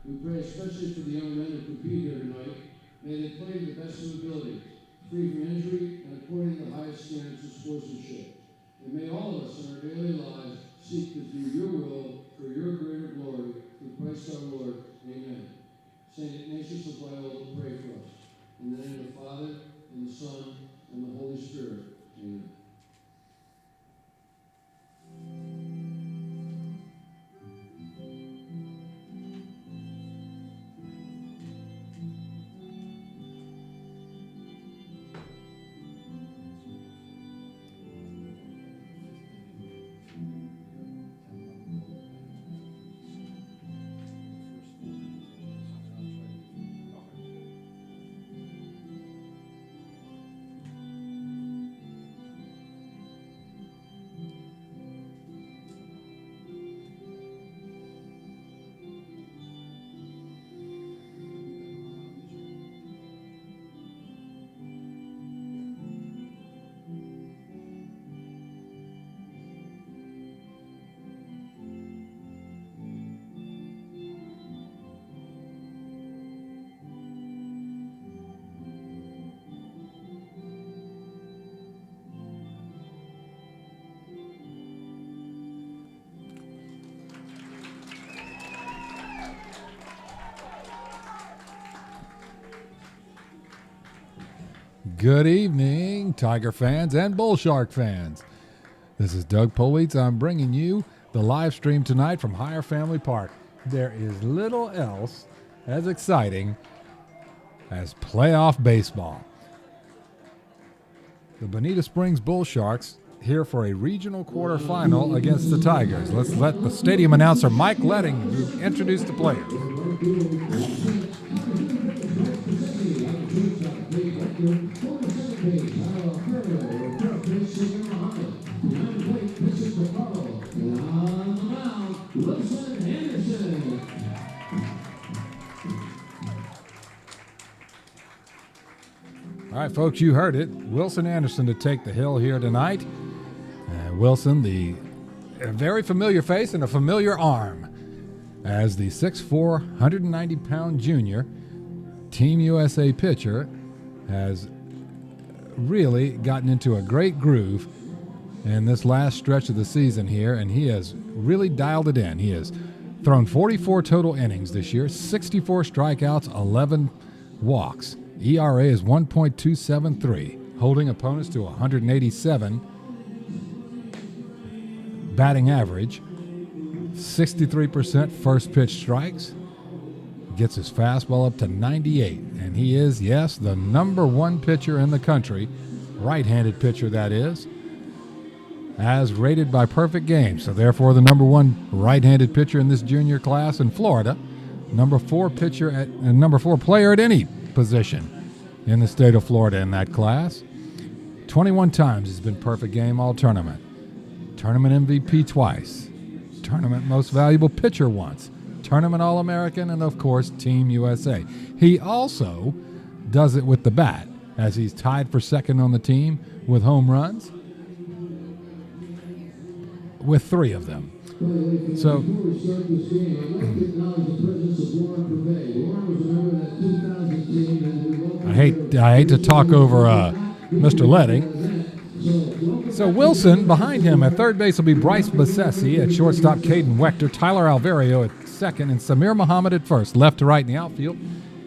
We pray especially for the young men who compete here tonight. May they play to the best of ability, free from injury and according to the highest standards of sportsmanship. And may all of us in our daily lives seek to do your will for your greater glory through Christ our Lord. Amen. Saint Ignatius of Loyola, pray for us. In the name of the Father, and the Son, and the Holy Spirit. Amen. Good evening, Tiger fans and Bull Shark fans. This is Doug Politz. I'm bringing you the live stream tonight from Hyer Family Park. There is little else as exciting as playoff baseball. The Bonita Springs Bull Sharks here for a regional quarterfinal against the Tigers. Let's let the stadium announcer Mike Letting introduce the players. All right, folks, you heard it. Wilson Anderson to take the hill here tonight. Wilson, a very familiar face and a familiar arm as the 6'4", 190-pound junior Team USA pitcher has really gotten into a great groove in this last stretch of the season here, and he has really dialed it in. He has thrown 44 total innings this year, 64 strikeouts, 11 walks. ERA is 1.273, holding opponents to 187. Batting average, 63% first pitch strikes. Gets his fastball up to 98, and he is, yes, the number one pitcher in the country, right-handed pitcher that is, as rated by Perfect Game. So therefore the number one right-handed pitcher in this junior class in Florida, number four player at any position in the state of Florida in that class. 21 times he's been Perfect Game all tournament. Tournament MVP twice. Tournament Most Valuable Pitcher once. Tournament All-American, and of course Team USA. He also does it with the bat, as he's tied for second on the team with home runs, with 3 of them. So I hate to talk over Mr. Letting. So Wilson, behind him at third base will be Bryce Bassesi, at shortstop Caden Wechter, Tyler Alvario at second, and Samir Muhammad at first. Left to right in the outfield,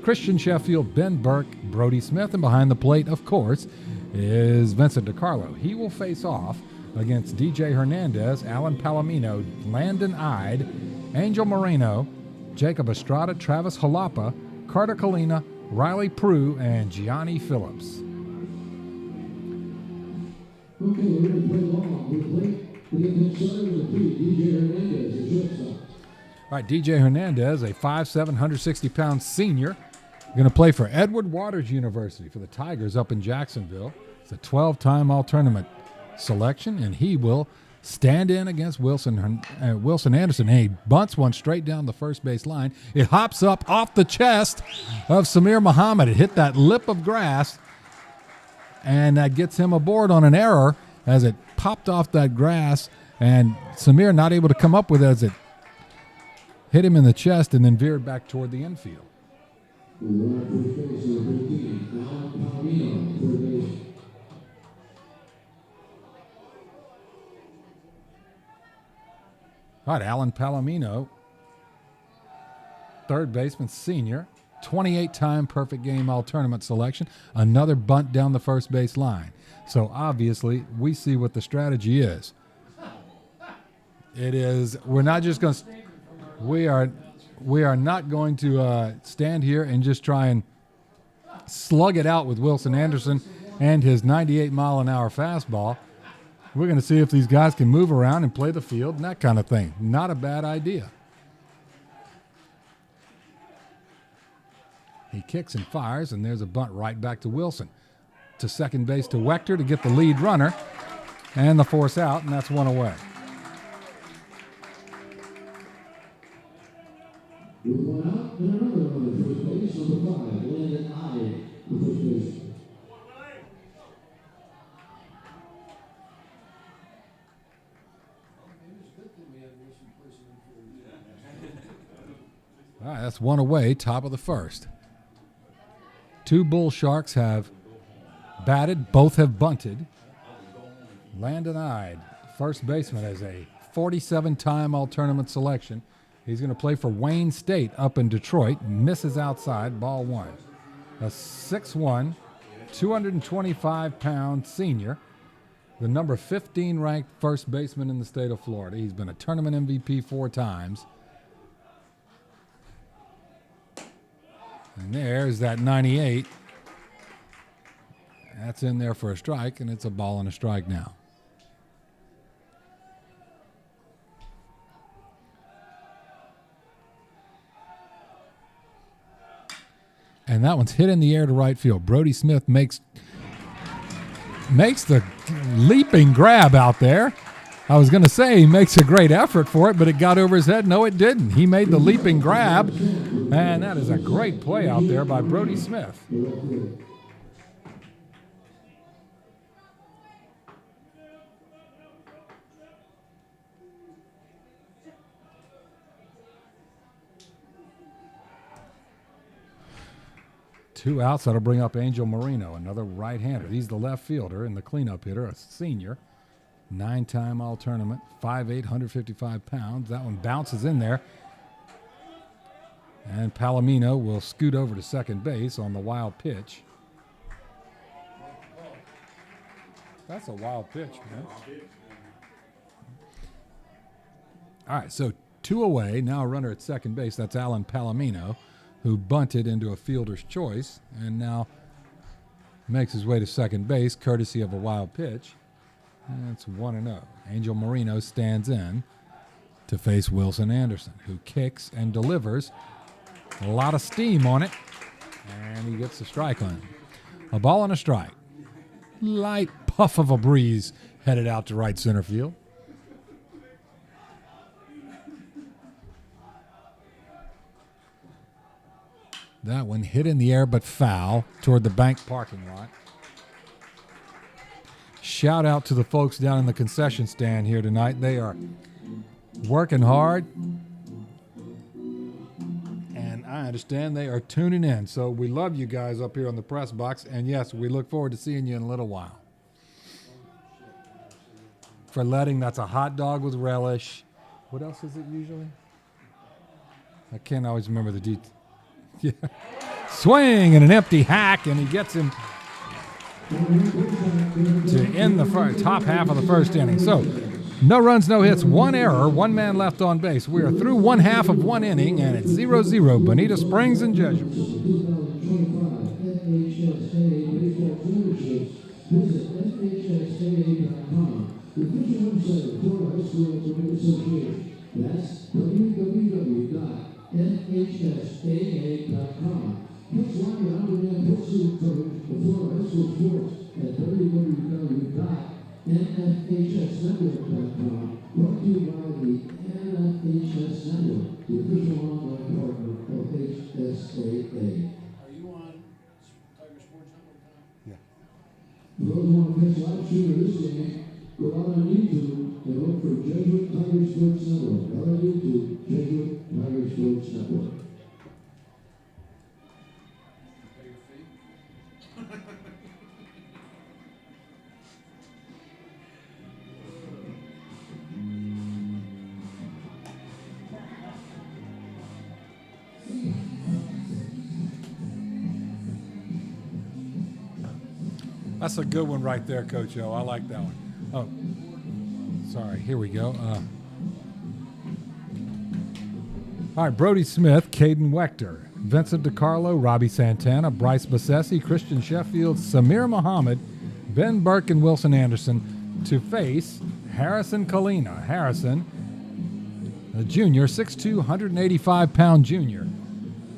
Christian Sheffield, Ben Burke, Brody Smith, and behind the plate, of course, is Vincent DiCarlo. He will face off against DJ Hernandez, Alan Palomino, Landon Ide, Angel Moreno, Jacob Estrada, Travis Jalapa, Carter Colina, Riley Prue, and Gianni Phillips. Okay, we're going to play long. We get started with DJ Hernandez, your shortstop. All right, DJ Hernandez, a 5'7", 160-pound senior, going to play for Edward Waters University for the Tigers up in Jacksonville. It's a 12-time all-tournament selection, and he will stand in against Wilson Anderson. And he bunts one straight down the first base line. It hops up off the chest of Samir Muhammad. It hit that lip of grass, and that gets him aboard on an error as it popped off that grass, and Samir not able to come up with it as it hit him in the chest and then veered back toward the infield. All right, Alan Palomino, third baseman, senior, 28-time perfect game all-tournament selection, another bunt down the first base line. So obviously, we see what the strategy is. It is, we're not just going to, we are not going to stand here and just try and slug it out with Wilson Anderson and his 98-mile-an-hour fastball. We're going to see if these guys can move around and play the field and that kind of thing. Not a bad idea. He kicks and fires, and there's a bunt right back to Wilson. To second base to Wechter to get the lead runner. And the force out, and that's one away. One out, and another runner at first base, number 5, landed Hyer, the first baseman. All right, that's one away, top of the first. Two Bull Sharks have batted, both have bunted. Landon Ide, first baseman, as a 47-time all-tournament selection. He's going to play for Wayne State up in Detroit. Misses outside, ball one. A 6'1", 225-pound senior, the number 15 ranked first baseman in the state of Florida. He's been a tournament MVP 4 times. And there's that 98. That's in there for a strike, and it's a ball and a strike now. And that one's hit in the air to right field. Brody Smith makes the leaping grab out there. I was going to say he makes a great effort for it, but it got over his head. No, it didn't. He made the leaping grab, and that is a great play out there by Brody Smith. Two outs. That'll bring up Angel Marino, another right-hander. He's the left fielder and the cleanup hitter, a senior. 9-time all-tournament, 5'8", 155 pounds. That one bounces in there. And Palomino will scoot over to second base on the wild pitch. That's a wild pitch, man. All right, so 2 away. Now a runner at second base. That's Alan Palomino, who bunted into a fielder's choice and now makes his way to second base, courtesy of a wild pitch. And it's 1-0. Angel Marino stands in to face Wilson Anderson, who kicks and delivers. A lot of steam on it, and he gets the strike on it. A ball and a strike. Light puff of a breeze headed out to right center field. That one hit in the air but foul toward the bank parking lot. Shout out to the folks down in the concession stand here tonight. They are working hard, and I understand they are tuning in. So we love you guys up here on the press box, and yes, we look forward to seeing you in a little while. For letting, that's a hot dog with relish. What else is it usually? I can't always remember the details. Yeah. Swing and an empty hack, and he gets him to end the top half of the first inning. So, no runs, no hits, 1 error, 1 man left on base. We are through 1 half of 1 inning, and it's 0-0, Bonita Springs and Jesuit. That's www.nhsaa.com. Let's line it up and pursuit coverage of Florida high school sports at www.nfhsnetwork.com. Brought to you by the NFHS Network, the official online partner of HSAA. Are you on Tiger Sports Network now? Yeah. For those who want to catch live stream of this game, Go on YouTube and look for Jesuit Tiger Sports Network. Go on YouTube, Jesuit Tiger Sports Network. That's a good one right there, Coach O. I like that one. Oh, sorry. Here we go. All right, Brody Smith, Caden Wechter, Vincent DiCarlo, Robbie Santana, Bryce Bassesi, Christian Sheffield, Samir Muhammad, Ben Burke, and Wilson Anderson to face Harrison Kalina. Harrison, a junior, 6'2", 185-pound junior.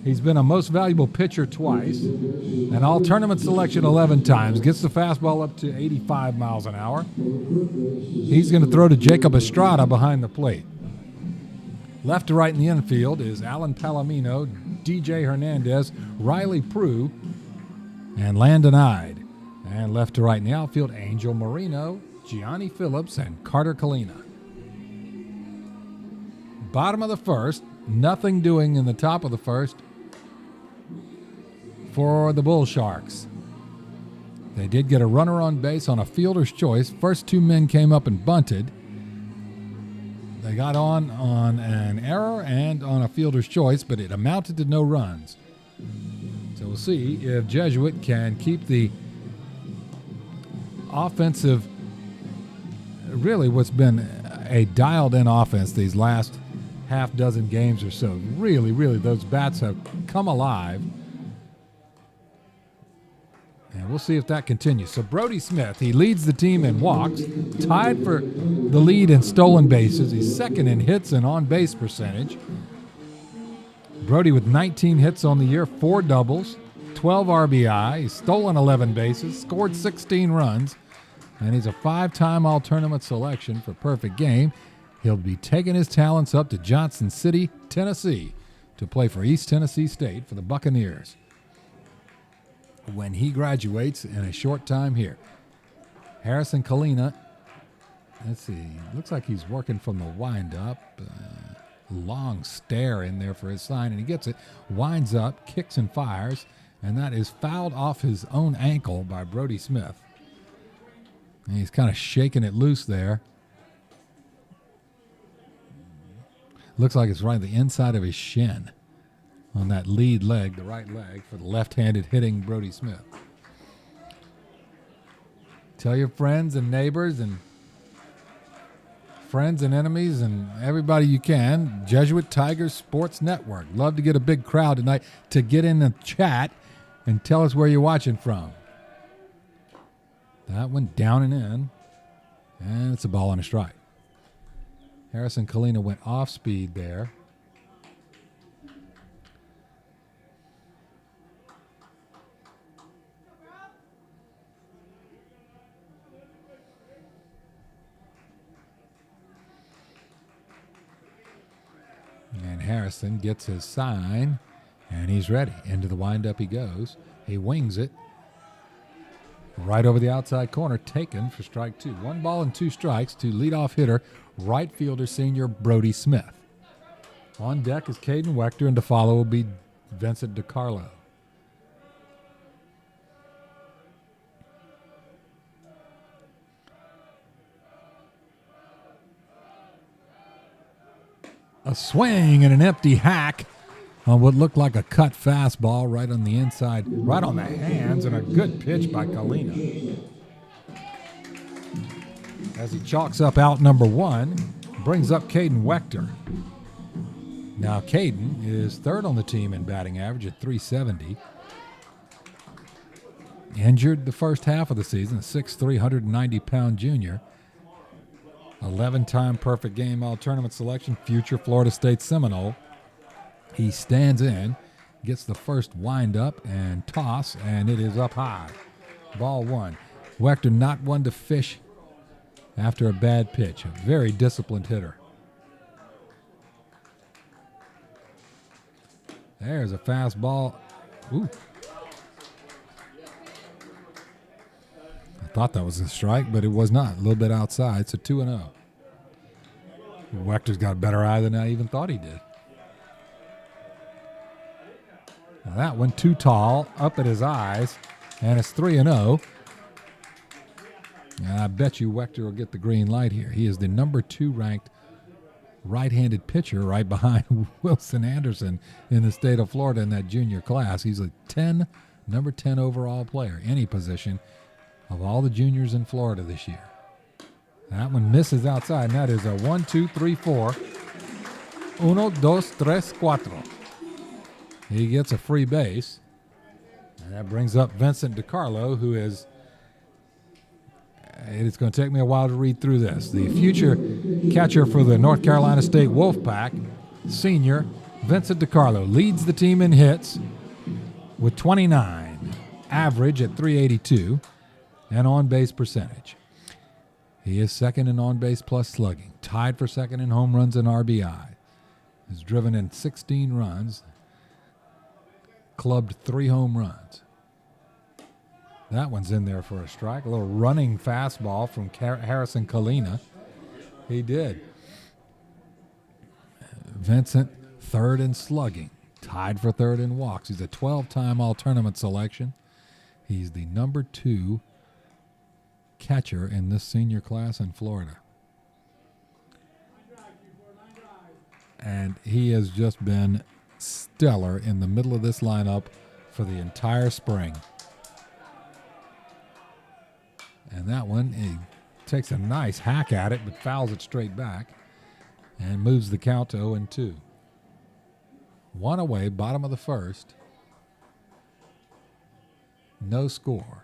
He's been a most valuable pitcher twice, and all tournament selection 11 times. Gets the fastball up to 85 miles an hour. He's going to throw to Jacob Estrada behind the plate. Left to right in the infield is Alan Palomino, DJ Hernandez, Riley Prue, and Landon Ide. And left to right in the outfield, Angel Marino, Gianni Phillips, and Carter Kalina. Bottom of the first, nothing doing in the top of the first for the Bull Sharks. They did get a runner on base on a fielder's choice. First two men came up and bunted. They got on an error and on a fielder's choice, but it amounted to no runs. So we'll see if Jesuit can keep the offensive, really what's been a dialed-in offense these last half dozen games or so. Really, those bats have come alive. And we'll see if that continues. So Brody Smith, he leads the team in walks, tied for the lead in stolen bases. He's second in hits and on-base percentage. Brody with 19 hits on the year, 4 doubles, 12 RBI. He's stolen 11 bases, scored 16 runs, and he's a 5-time All-Tournament selection for perfect game. He'll be taking his talents up to Johnson City, Tennessee, to play for East Tennessee State for the Buccaneers when he graduates in a short time here. Harrison Kalina, let's see, looks like he's working from the windup. Long stare in there for his sign, and he gets it, winds up, kicks and fires, and that is fouled off his own ankle by Brody Smith. And he's kind of shaking it loose there. Looks like it's right on the inside of his shin on that lead leg, the right leg, for the left-handed hitting Brody Smith. Tell your friends and neighbors and friends and enemies and everybody you can, Jesuit Tigers Sports Network. Love to get a big crowd tonight to get in the chat and tell us where you're watching from. That went down and in, and it's a ball and a strike. Harrison Kalina went off speed there. And Harrison gets his sign, and he's ready. Into the windup he goes. He wings it. Right over the outside corner, taken for strike 2. 1 ball and 2 strikes to leadoff hitter, right fielder senior Brody Smith. On deck is Caden Wechter, and to follow will be Vincent DiCarlo. A swing and an empty hack on what looked like a cut fastball right on the inside, right on the hands, and a good pitch by Kalina. As he chalks up out number 1, brings up Caden Wechter. Now Caden is third on the team in batting average at .370. Injured the first half of the season, 6'3", 190-pound junior. 11-time perfect game all-tournament selection, future Florida State Seminole. He stands in, gets the first wind-up and toss, and it is up high. Ball 1. Wechter not one to fish after a bad pitch. A very disciplined hitter. There's a fastball. Ooh. Thought that was a strike, but it was not. A little bit outside, so 2-0. Wechter's got a better eye than I even thought he did. Now that one too tall, up at his eyes, and it's 3-0. And I bet you Hyer will get the green light here. He is the number 2 ranked right-handed pitcher right behind Wilson Anderson in the state of Florida in that junior class. He's a number 10 overall player, any position, of all the juniors in Florida this year. That one misses outside, and that is a 1, 2, 3, 4. 1, 2, 3, 4. He gets a free base, and that brings up Vincent DiCarlo, who is, it's going to take me a while to read through this, the future catcher for the North Carolina State Wolfpack, senior Vincent DiCarlo, leads the team in hits with 29, average at 382, and on-base percentage. He is second in on-base plus slugging, tied for second in home runs and RBI. Has driven in 16 runs, clubbed 3 home runs. That one's in there for a strike. A little running fastball from Harrison Kalina. He did. Vincent, third in slugging, tied for third in walks. He's a 12-time all-tournament selection. He's the number 2 catcher in this senior class in Florida. And he has just been stellar in the middle of this lineup for the entire spring. And that one, he takes a nice hack at it, but fouls it straight back and moves the count to 0-2. 1 away, bottom of the first. No score.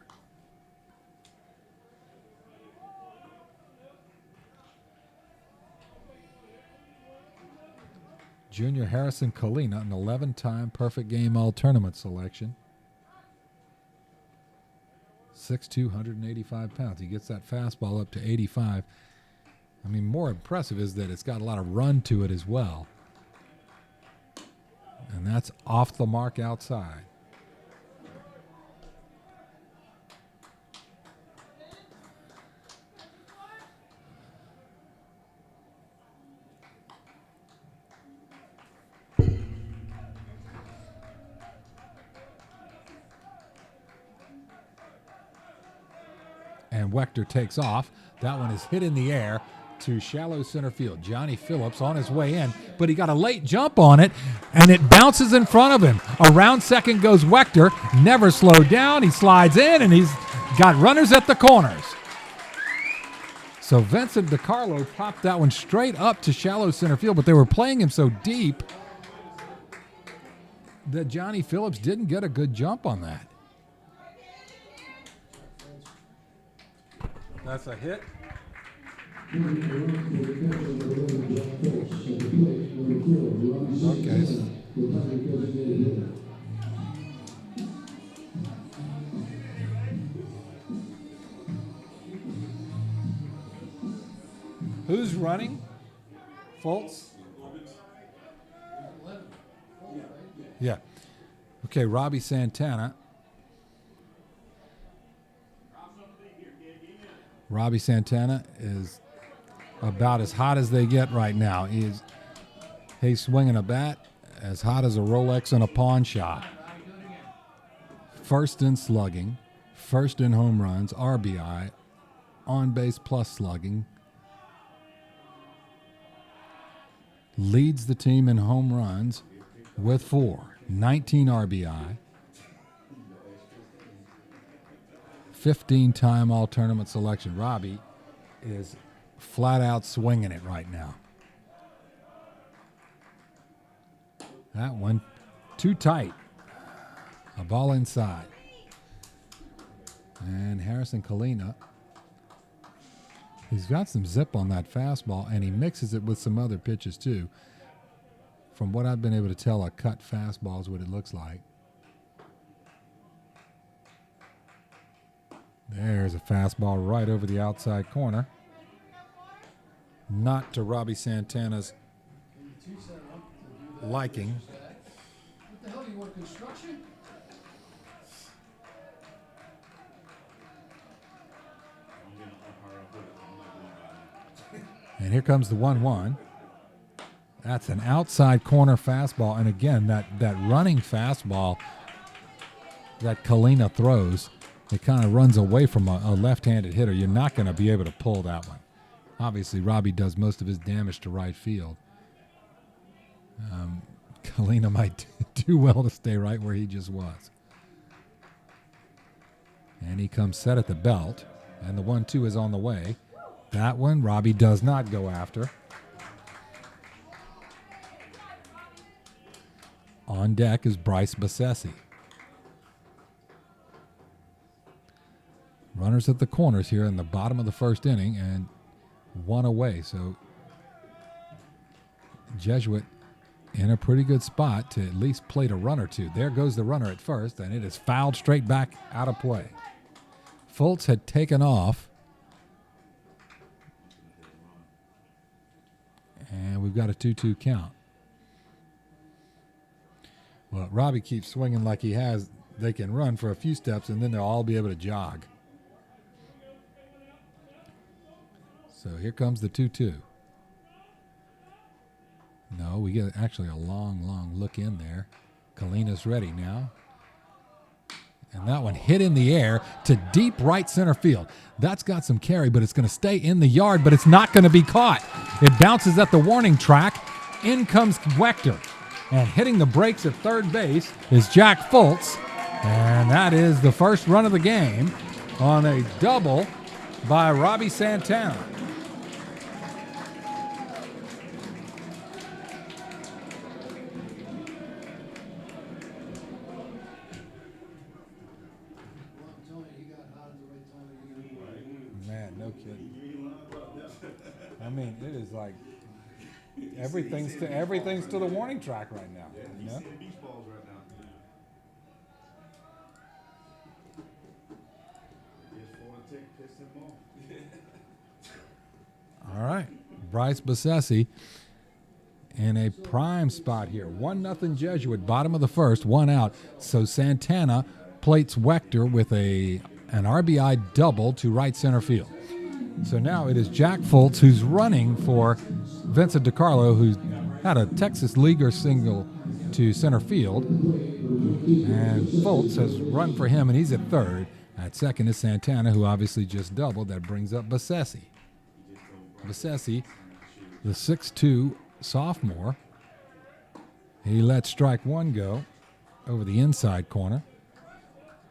Junior Harrison Kalina, an 11-time perfect game all-tournament selection. 6'2", 185 pounds. He gets that fastball up to 85. I mean, more impressive is that it's got a lot of run to it as well. And that's off the mark outside. And Hyer takes off. That one is hit in the air to shallow center field. Johnny Phillips on his way in, but he got a late jump on it, and it bounces in front of him. Around second goes Hyer, never slowed down. He slides in, and he's got runners at the corners. So Vincent DiCarlo popped that one straight up to shallow center field, but they were playing him so deep that Johnny Phillips didn't get a good jump on that. That's a hit. Okay. Who's running? Fultz? Yeah. Okay, Robbie Santana. Robbie Santana is about as hot as they get right now. He's swinging a bat as hot as a Rolex in a pawn shop. First in slugging, first in home runs, RBI, on base plus slugging. Leads the team in home runs with 4, 19 RBI. 15-time all-tournament selection. Robbie is flat out swinging it right now. That one too tight. A ball inside. And Harrison Kalina, he's got some zip on that fastball, and he mixes it with some other pitches too. From what I've been able to tell, a cut fastball is what it looks like. There's a fastball right over the outside corner. Not to Robbie Santana's liking. What the hell, do you want construction? And here comes the 1-1. That's an outside corner fastball. And again, that running fastball that Kalina throws, it kind of runs away from a left-handed hitter. You're not going to be able to pull that one. Obviously, Robbie does most of his damage to right field. Kalina might do well to stay right where he just was. And he comes set at the belt. And the 1-2 is on the way. That one, Robbie does not go after. On deck is Bryce Bassesi. Runners at the corners here in the bottom of the first inning and one away. So Jesuit in a pretty good spot to at least plate a run or two. There goes the runner at first, and it is fouled straight back out of play. Fultz had taken off. And we've got a 2-2 count. Well, Robbie keeps swinging like he has. They can run for a few steps, and then they'll all be able to jog. So here comes the 2-2. No, we get actually a long look in there. Kalina's ready now. And that one hit in the air to deep right center field. That's got some carry, but it's going to stay in the yard, but it's not going to be caught. It bounces at the warning track. In comes Wechter. And hitting the brakes at third base is Jack Fultz. And that is the first run of the game on a double by Robbie Santana. Man, no kidding. I mean, it is like everything's to the warning track right now. You know? All right, Bryce Bassesi in a prime spot here. 1-0 Jesuit, bottom of the first, one out. So Santana plates Wechter with an RBI double to right center field. So now it is Jack Fultz who's running for Vincent DiCarlo, who's had a Texas Leaguer single to center field. And Fultz has run for him, and he's at third. At second is Santana, who obviously just doubled. That brings up Bassesi. Bassesi, the 6'2 sophomore. He let strike one go over the inside corner.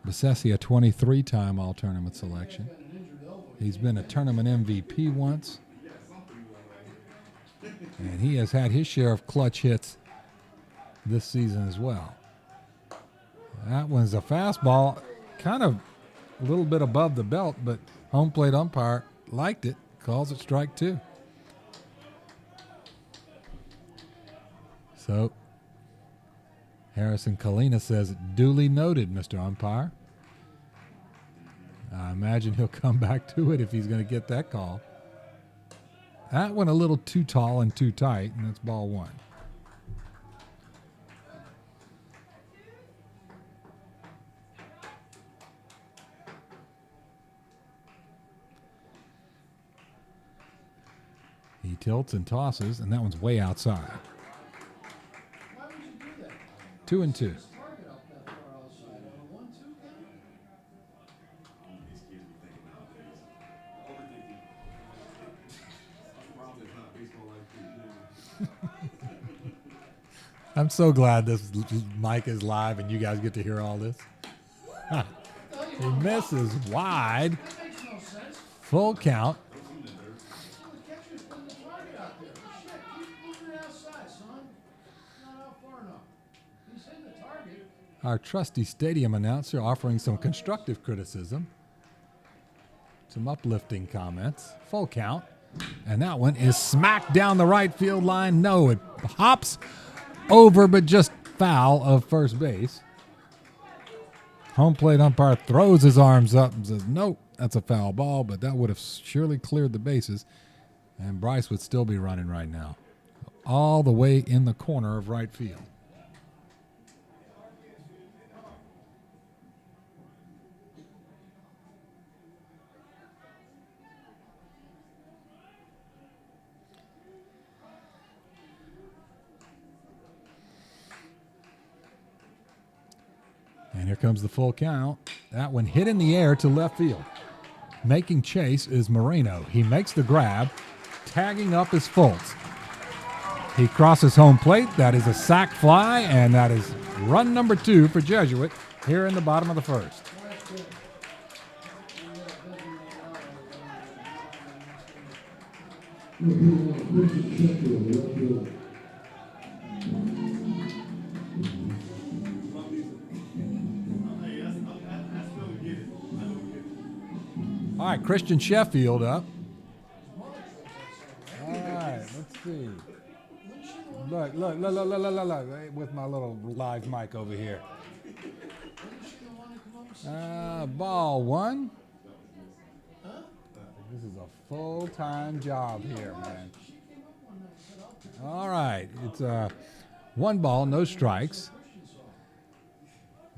Bassesi, a 23-time All-Tournament selection. He's been a tournament MVP once. And he has had his share of clutch hits this season as well. That one's a fastball, kind of a little bit above the belt, but home plate umpire liked it, calls it strike two. So Harrison Kalina says, duly noted, Mr. Umpire. I imagine he'll come back to it if he's going to get that call. That one a little too tall and too tight, and that's ball one. He tilts and tosses, and that one's way outside. Why would you do that? 2-2. Target up that far outside on a 1-2 count? I'm so glad this mic is live and you guys get to hear all this. He misses wide. That makes no sense. Full count. So the catcher's putting the target out there. Shit, keep moving it outside, son. Not out far enough. He's hitting the target. Our trusty stadium announcer offering some constructive criticism. Some uplifting comments. Full count. And that one is smacked down the right field line. No, it hops over, but just foul of first base. Home plate umpire throws his arms up and says, nope, that's a foul ball, but that would have surely cleared the bases. And Bryce would still be running right now. All the way in the corner of right field. And here comes the full count. That one hit in the air to left field. Making chase is Moreno. He makes the grab. Tagging up is Fultz. He crosses home plate. That is a sac fly, and that is run number 2 for Jesuit here in the bottom of the first. All right, Christian Sheffield up. All right, let's see. Look, with my little live mic over here. Ball 1. This is a full-time job here, man. All right, it's 1 ball, no strikes.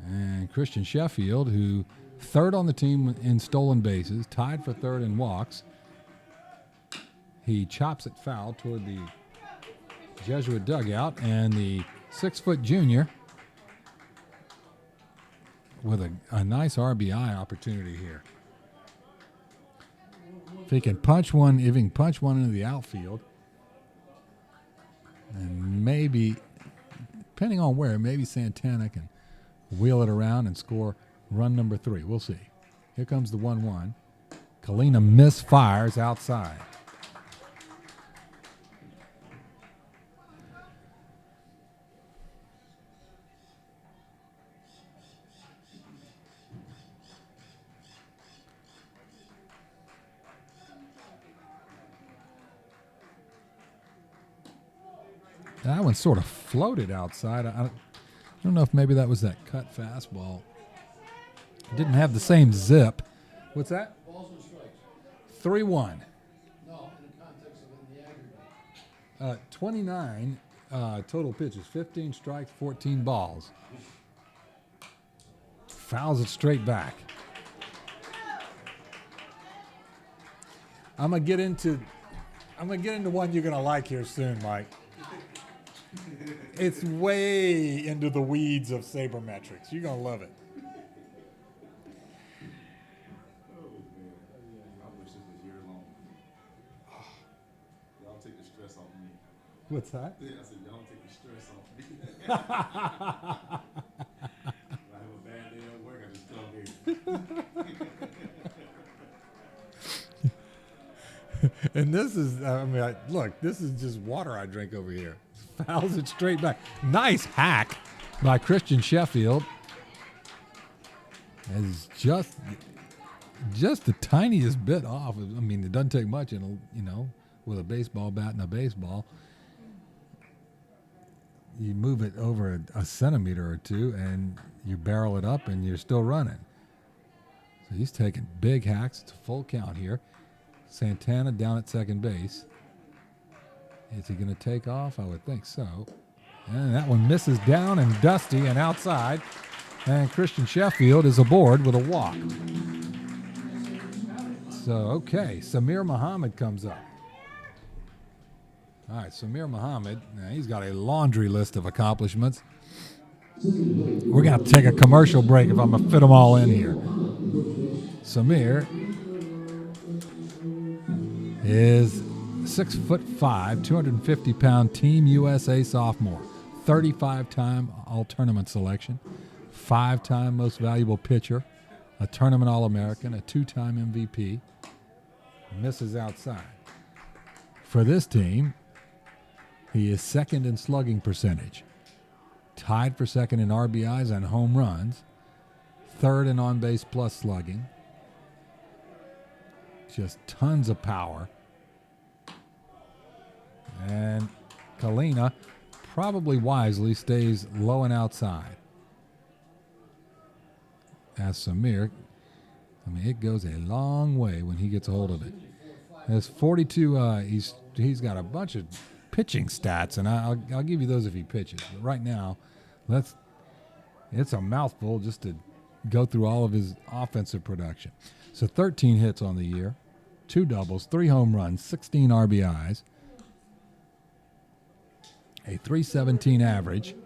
And Christian Sheffield, who third on the team in stolen bases, tied for third in walks. He chops it foul toward the Jesuit dugout, and the 6-foot junior with a nice RBI opportunity here. If he can punch one into the outfield, and maybe, depending on where, maybe Santana can wheel it around and score run number 3. We'll see. Here comes the 1-1. Kalina misfires outside. That one sort of floated outside. I don't know if maybe that was that cut fastball. Didn't have the same zip. What's that? Balls and strikes. 3-1. No, in the context of in the aggregate. 29 total pitches, 15 strikes, 14 balls. Fouls it straight back. I'm gonna get into one you're gonna like here soon, Mike. It's way into the weeds of sabermetrics. You're gonna love it. What's that? Yeah, I said, y'all take the stress off me. When I have a bad day at work, I just come here. And this is, look, this is just water I drink over here. Fouls it straight back. Nice hack by Christian Sheffield. Is just the tiniest bit off. I mean, it doesn't take much, with a baseball bat and a baseball. You move it over a centimeter or two, and you barrel it up, and you're still running. So he's taking big hacks. It's a full count here. Santana down at second base. Is he going to take off? I would think so. And that one misses down and dusty and outside. And Christian Sheffield is aboard with a walk. So, okay, Samir Muhammad comes up. All right, Samir Muhammad, now he's got a laundry list of accomplishments. We're going to have to take a commercial break if I'm going to fit them all in here. Samir is 6'5", 250-pound Team USA sophomore, 35-time All-Tournament selection, 5-time Most Valuable Pitcher, a Tournament All-American, a 2-time MVP, misses outside. For this team, he is second in slugging percentage, tied for second in RBIs and home runs, third in on-base plus slugging, just tons of power. And Kalina, probably wisely, stays low and outside. As Samir, it goes a long way when he gets a hold of it. There's 42, he's got a bunch of pitching stats, and I'll give you those if he pitches. But right now, it's a mouthful just to go through all of his offensive production. So 13 hits on the year, 2 doubles, 3 home runs, 16 RBIs, a .317 average,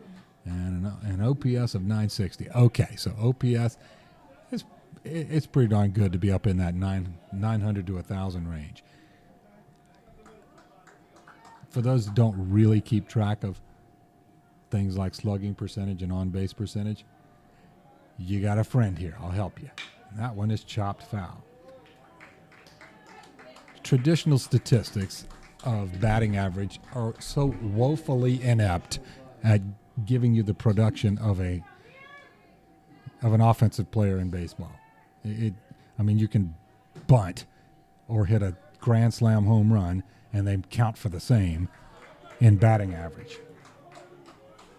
and an OPS of 960. Okay, so OPS it's pretty darn good to be up in that 900 to 1,000 range. For those that don't really keep track of things like slugging percentage and on-base percentage, you got a friend here. I'll help you. That one is chopped foul. Traditional statistics of batting average are so woefully inept at giving you the production of an offensive player in baseball. I mean, you can bunt or hit a grand slam home run, and they count for the same in batting average.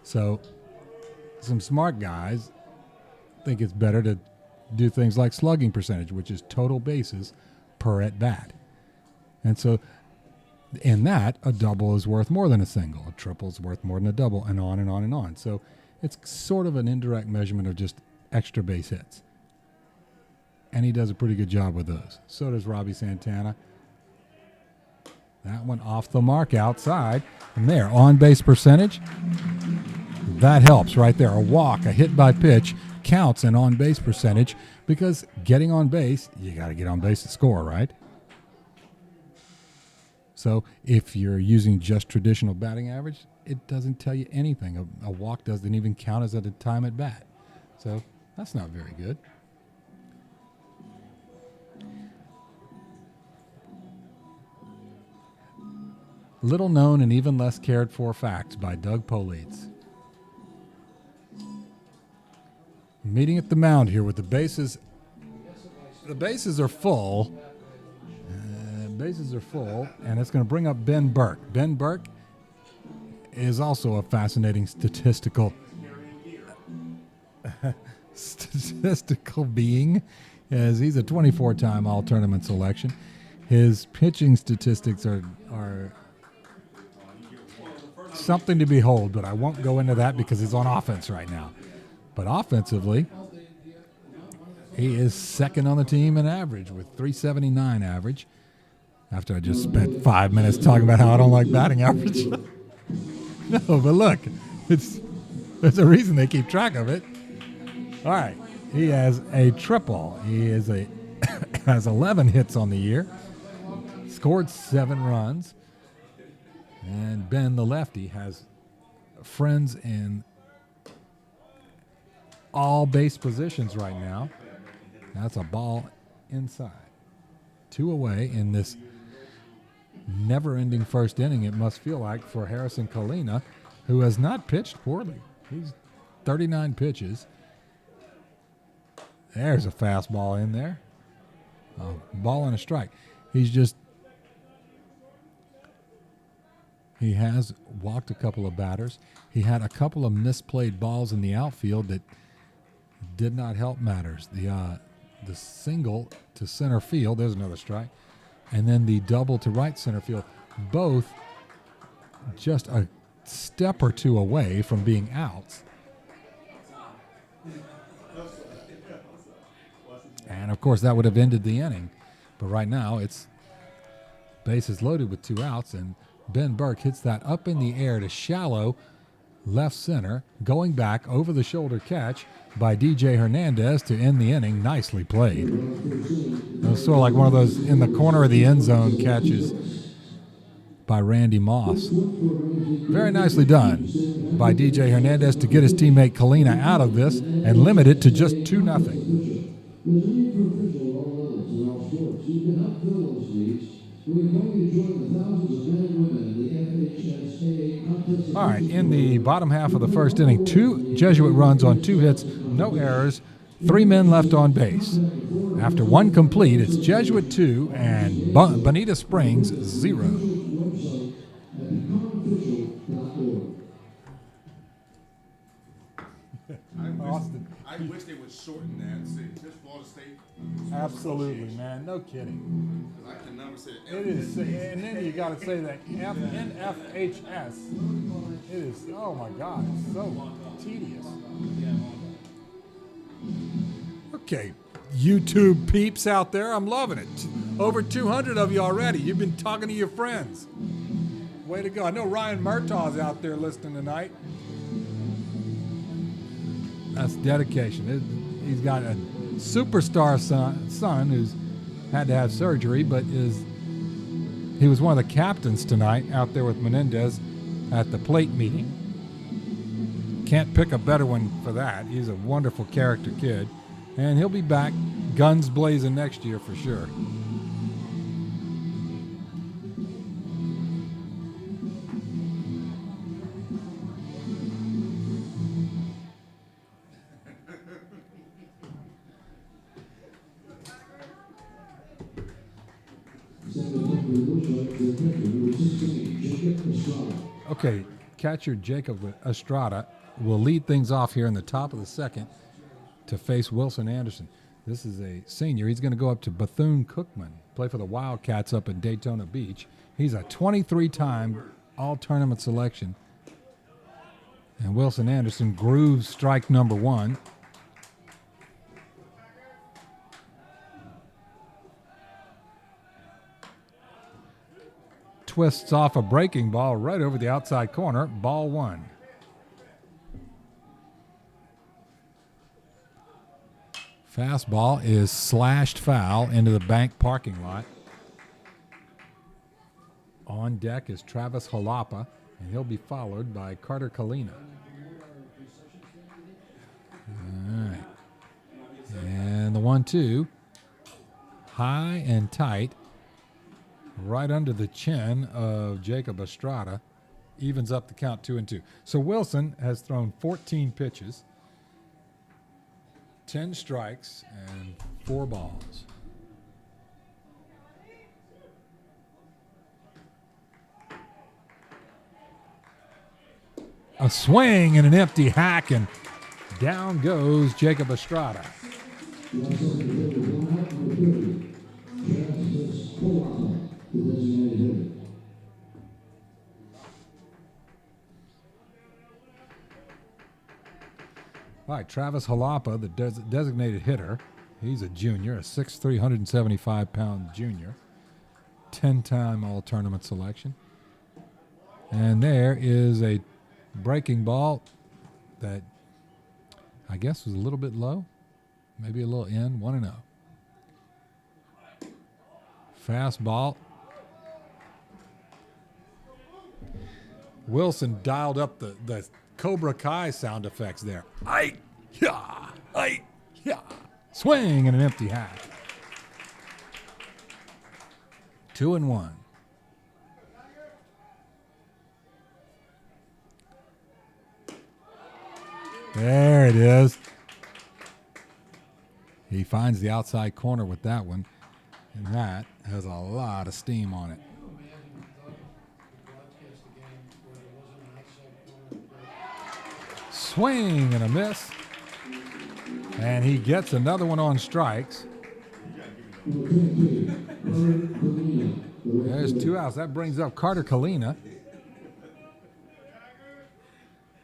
So some smart guys think it's better to do things like slugging percentage, which is total bases per at bat. And so in that, a double is worth more than a single, a triple is worth more than a double, and on and on and on. So it's sort of an indirect measurement of just extra base hits. And he does a pretty good job with those. So does Robbie Santana. That one off the mark outside. And there, on-base percentage. That helps right there. A walk, a hit by pitch counts in on-base percentage because getting on base, you got to get on base to score, right? So if you're using just traditional batting average, it doesn't tell you anything. A walk doesn't even count as at a time at bat. So that's not very good. Little known and even less cared for facts by Doug Polides. Meeting at the mound here with the bases. The bases are full. Bases are full, and it's going to bring up Ben Burke. Ben Burke is also a fascinating statistical being, as he's a 24-time All-Tournament selection. His pitching statistics are something to behold, but I won't go into that because he's on offense right now. But offensively, he is second on the team in average with 379 average. After I just spent 5 minutes talking about how I don't like batting average. No, but look, there's a reason they keep track of it. All right, he has a triple. He has 11 hits on the year, scored 7 runs, and Ben, the lefty, has friends in all base positions right now. That's a ball inside. 2 away in this never-ending first inning, it must feel like, for Harrison Kalina, who has not pitched poorly. He's 39 pitches. There's a fastball in there. A ball and a strike. He has walked a couple of batters. He had a couple of misplayed balls in the outfield that did not help matters. The single to center field, there's another strike, and then the double to right center field, both just a step or two away from being outs. And, of course, that would have ended the inning. But right now it's bases loaded with 2 outs, and Ben Burke hits that up in the air to shallow left center, going back over the shoulder catch by DJ Hernandez to end the inning. Nicely played. It was sort of like one of those in the corner of the end zone catches by Randy Moss. Very nicely done by DJ Hernandez to get his teammate Kalina out of this and limit it to just 2-0. All right, in the bottom half of the first inning, 2 Jesuit runs on 2 hits, no errors, 3 men left on base. After 1 complete, it's Jesuit 2 and Bonita Springs 0. Austin. I wish they would shorten that and say just Florida State. Absolutely, man. No kidding. I can never say It is, and then you got to say that NFHS. It is, oh my God, it's so tedious. Okay, YouTube peeps out there, I'm loving it. Over 200 of you already. You've been talking to your friends. Way to go. I know Ryan Murtaugh's out there listening tonight. That's dedication. He's got a superstar son who's had to have surgery, but he was one of the captains tonight out there with Menendez at the plate meeting. Can't pick a better one for that. He's a wonderful character kid, and he'll be back guns blazing next year for sure. Okay, catcher Jacob Estrada will lead things off here in the top of the second to face Wilson Anderson. This is a senior. He's going to go up to Bethune-Cookman, play for the Wildcats up in Daytona Beach. He's a 23-time all-tournament selection. And Wilson Anderson grooves strike number one. Twists off a breaking ball right over the outside corner. Ball one. Fastball is slashed foul into the bank parking lot. On deck is Travis Jalapa, and he'll be followed by Carter Kalina. All right. And the 1-2. High and tight. Right under the chin of Jacob Estrada. Evens up the count 2-2. So Wilson has thrown 14 pitches, 10 strikes, and 4 balls. A swing and an empty hack, and down goes Jacob Estrada. All right, Travis Jalapa, the designated hitter. He's a junior, a 6'3", 175-pound junior. 10-time all-tournament selection. And there is a breaking ball that I guess was a little bit low. Maybe a little in, 1-0. Fastball. Wilson dialed up the Cobra Kai sound effects there. Ay-ya, ay-ya. Swing and an empty hack. 2-1. There it is. He finds the outside corner with that one, and that has a lot of steam on it. Swing and a miss. And he gets another one on strikes. There's 2 outs. That brings up Carter Kalina.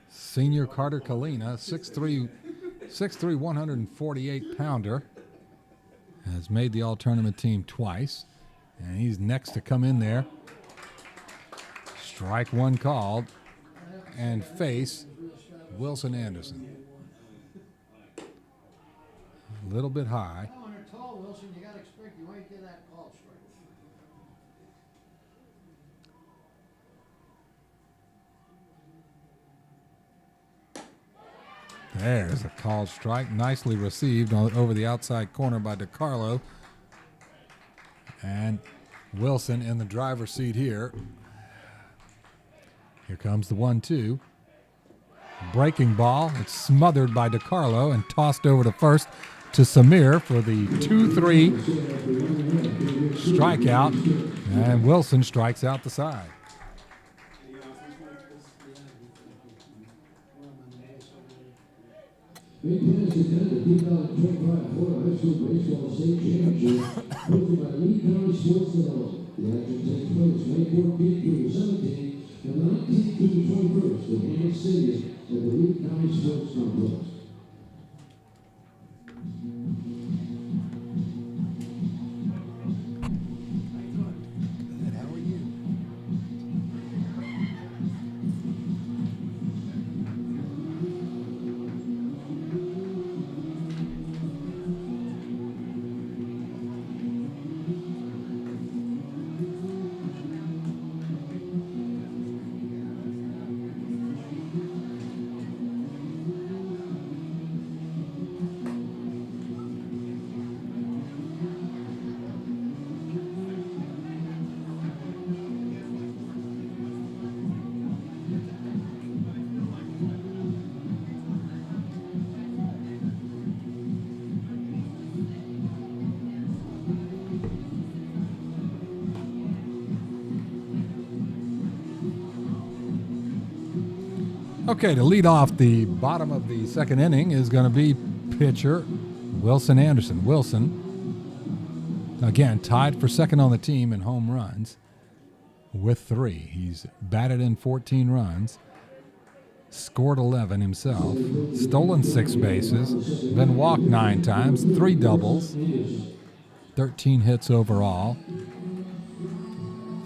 Senior Carter Kalina, 6'3", 148-pounder. Has made the all-tournament team twice. And he's next to come in there. Strike one called. And face Wilson Anderson. A little bit high. When they're tall, Wilson, you got to expect you might get that call strike. There's a called strike. Nicely received over the outside corner by DiCarlo. And Wilson in the driver's seat here. Here comes the 1-2. Breaking ball. It's smothered by DiCarlo and tossed over to first to Samir for the 2-3 strikeout. And Wilson strikes out the side. Maintain is attended the 2025 Florida High School Baseball State Championship hosted by Lee County Sports Development. The action takes place May 14th through the 17th and the 19th through the 21st at Kansas Stadium at the Lee County Sports Complex. Okay, to lead off the bottom of the second inning is going to be pitcher Wilson Anderson. Wilson, again, tied for second on the team in home runs with 3. He's batted in 14 runs, scored 11 himself, stolen 6 bases, been walked 9 times, 3 doubles, 13 hits overall.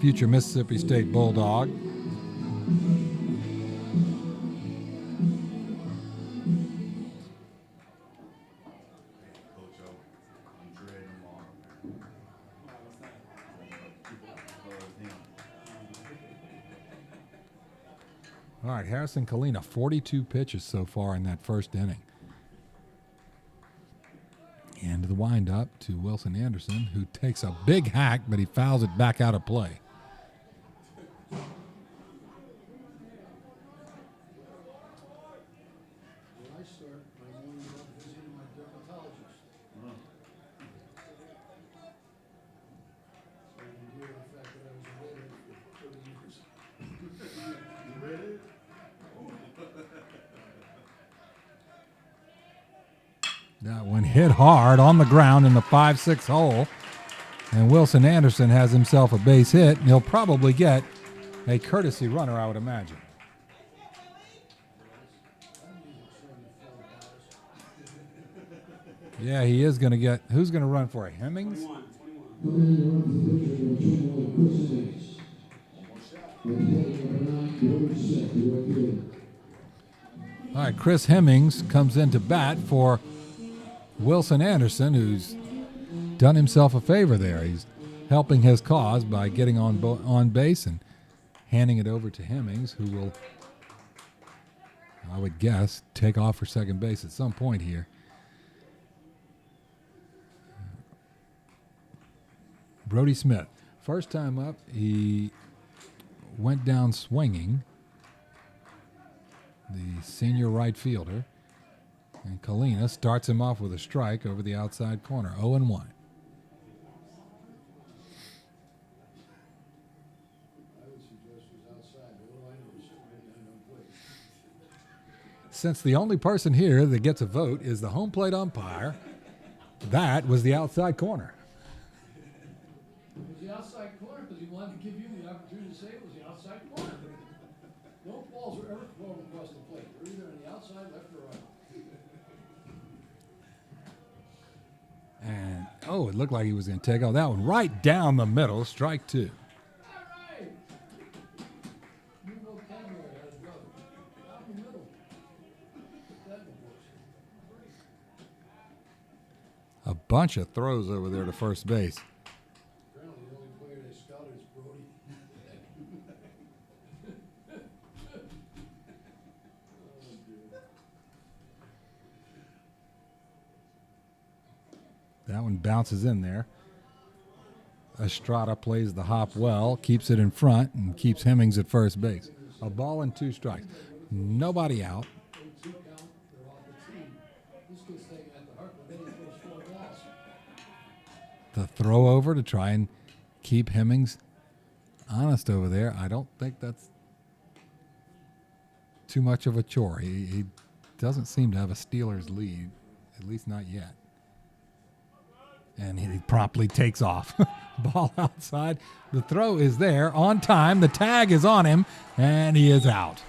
Future Mississippi State Bulldog. All right, Harrison Kalina, 42 pitches so far in that first inning. And the windup to Wilson Anderson, who takes a big hack, but he fouls it back out of play. That one hit hard on the ground in the 5-6 hole. And Wilson Anderson has himself a base hit. And he'll probably get a courtesy runner, I would imagine. Yeah, he is going to get. Who's going to run for it? Hemmings? All right, Chris Hemmings comes into bat for Wilson Anderson, who's done himself a favor there. He's helping his cause by getting on base and handing it over to Hemmings, who will, I would guess, take off for second base at some point here. Brody Smith, first time up, he went down swinging, the senior right fielder. And Kalina starts him off with a strike over the outside corner, 0-1. Since the only person here that gets a vote is the home plate umpire, that was the outside corner. It was the outside corner because he wanted to give you the opportunity to say it was the outside corner. No balls were ever thrown across the plate. They're either on the outside, left, or right. And, oh, it looked like he was going to take out that one right down the middle, strike 2. All right. New vocabulary out of brother. Down the middle. Put that in the books. A bunch of throws over there to first base. Apparently the only player they scouted is Brody. That one bounces in there. Estrada plays the hop well, keeps it in front, and keeps Hemmings at first base. A ball and 2 strikes. Nobody out. The throw over to try and keep Hemmings honest over there. I don't think that's too much of a chore. He doesn't seem to have a Steelers lead, at least not yet. And he promptly takes off. Ball outside. The throw is there on time. The tag is on him, and he is out.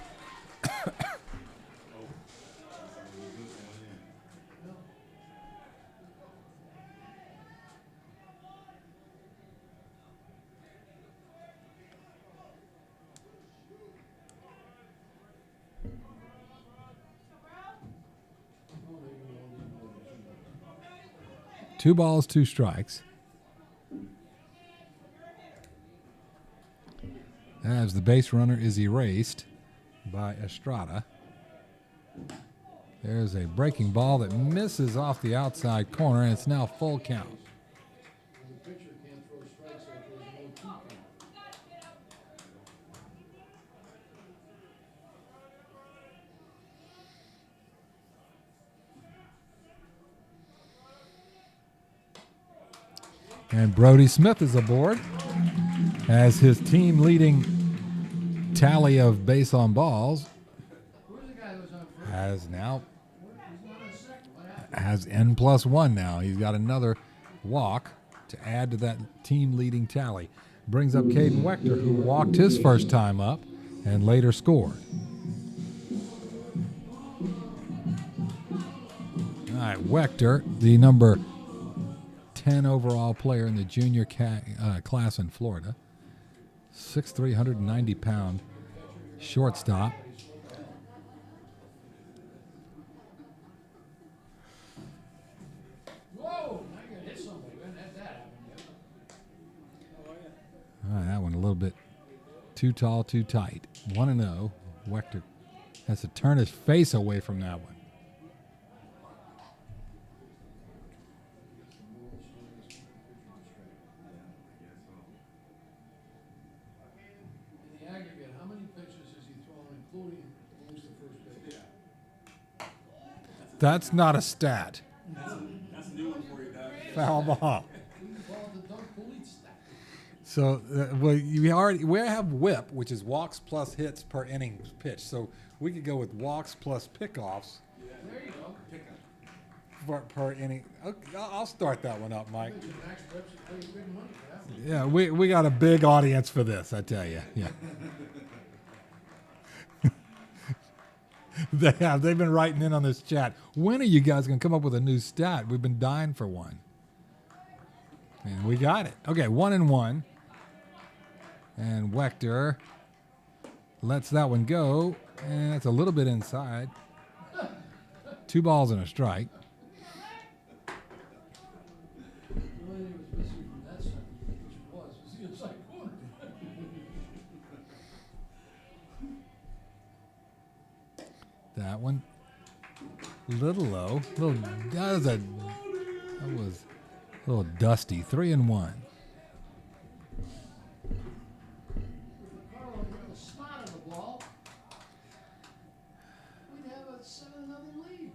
Two balls, 2 strikes. As the base runner is erased by Estrada. There's a breaking ball that misses off the outside corner, and it's now full count. The pitcher can't throw strikes like there's no 2 count. And Brody Smith is aboard as his team leading tally of base on balls has now has N+1 now. He's got another walk to add to that team leading tally. Brings up Caden Wechter, who walked his first time up and later scored. All right, Wechter, the number 10 overall player in the junior class in Florida. 6'3", 190-pound shortstop. All right, that one a little bit too tall, too tight. 1-0. Wechter has to turn his face away from that one. In the aggregate, how many pitches has he thrown, including almost the first base? That's not a stat. That's a new one for you, Doug. Foul ball. We call it the Doug Police stat. So we have WHIP, which is walks plus hits per inning pitch. So we could go with walks plus pickoffs There you go. per inning. Okay, I'll start that one up, Mike. Max Preps is paying big money for that one. Yeah, we got a big audience for this, I tell you. Yeah. They've been writing in on this chat. When are you guys going to come up with a new stat? We've been dying for one. And we got it. Okay, 1-1. And Wechter lets that one go. And it's a little bit inside. 2 balls and a strike. The only thing was missing from that side, which was the inside corner. That one, little low. That was a little dusty. 3-1. Carlo, you're the smart of the ball. We'd have a 7-0 lead.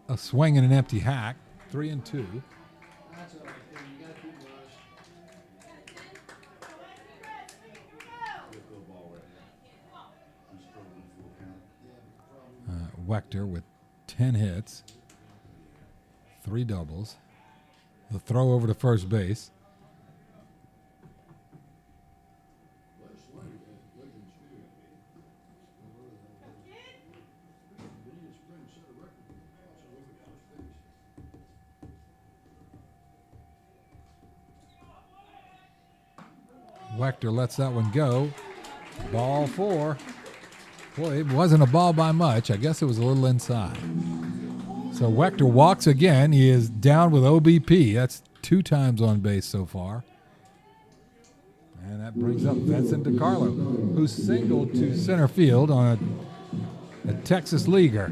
A swing and an empty hack. 3-2. That's all right. Hey, you got to keep your eyes. Good ball right now. I'm struggling full count. Wechter with 10 hits, 3 doubles. The throw over to first base. Wechter lets that one go. Ball 4. Boy, it wasn't a ball by much. I guess it was a little inside. So Wechter walks again. He is down with OBP. That's 2 times on base so far. And that brings up Vincent DiCarlo, who singled to center field on a Texas leaguer,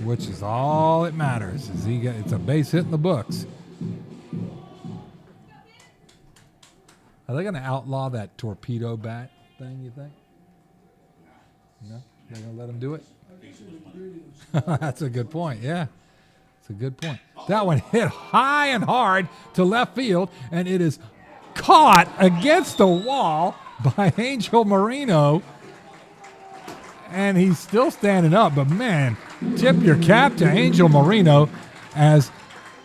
which is all that matters. It's a base hit in the books. Are they going to outlaw that torpedo bat thing, you think? No? They're going to let him do it? That's a good point, yeah. That's a good point. That one hit high and hard to left field, and it is caught against the wall by Angel Marino. And he's still standing up, but man, tip your cap to Angel Marino, as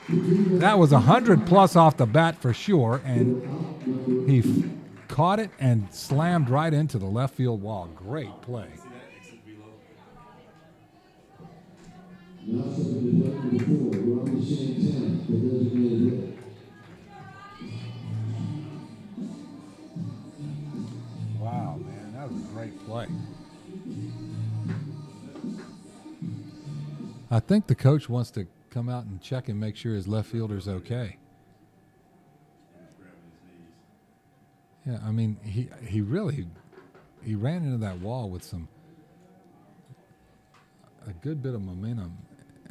that was 100+ off the bat for sure, and he caught it and slammed right into the left field wall. Great play. Wow, man, that was a great play. I think the coach wants to come out and check and make sure his left fielder's okay. Yeah, I mean, he ran into that wall with a good bit of momentum.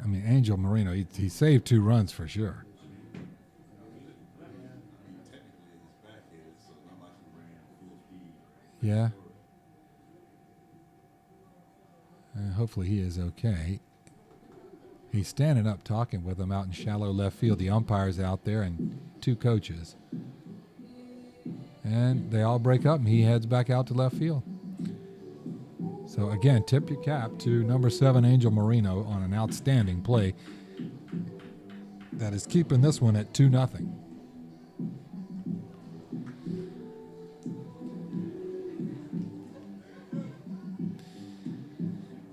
I mean, Angel Marino, he saved 2 runs for sure. Yeah. Hopefully he is okay. He's standing up talking with them out in shallow left field. The umpire's out there and 2 coaches. And they all break up, and he heads back out to left field. So, again, tip your cap to number 7, Angel Marino, on an outstanding play that is keeping this one at 2-0.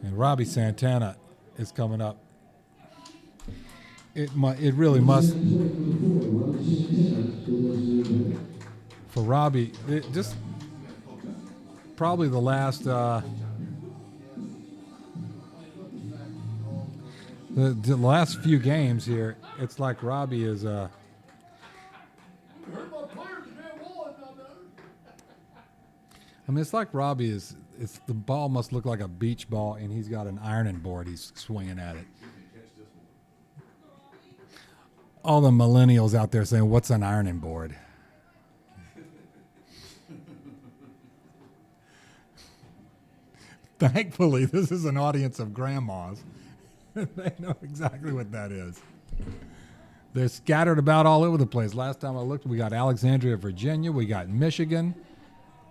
And Robbie Santana is coming up. It really must. For Robbie, just probably the last the last few games here, it's like Robbie is it's like Robbie is. It's the ball must look like a beach ball, and he's got an ironing board. He's swinging at it. All the millennials out there saying, "What's an ironing board?" Thankfully, this is an audience of grandmas. They know exactly what that is. They're scattered about all over the place. Last time I looked, we got Alexandria, Virginia. We got Michigan,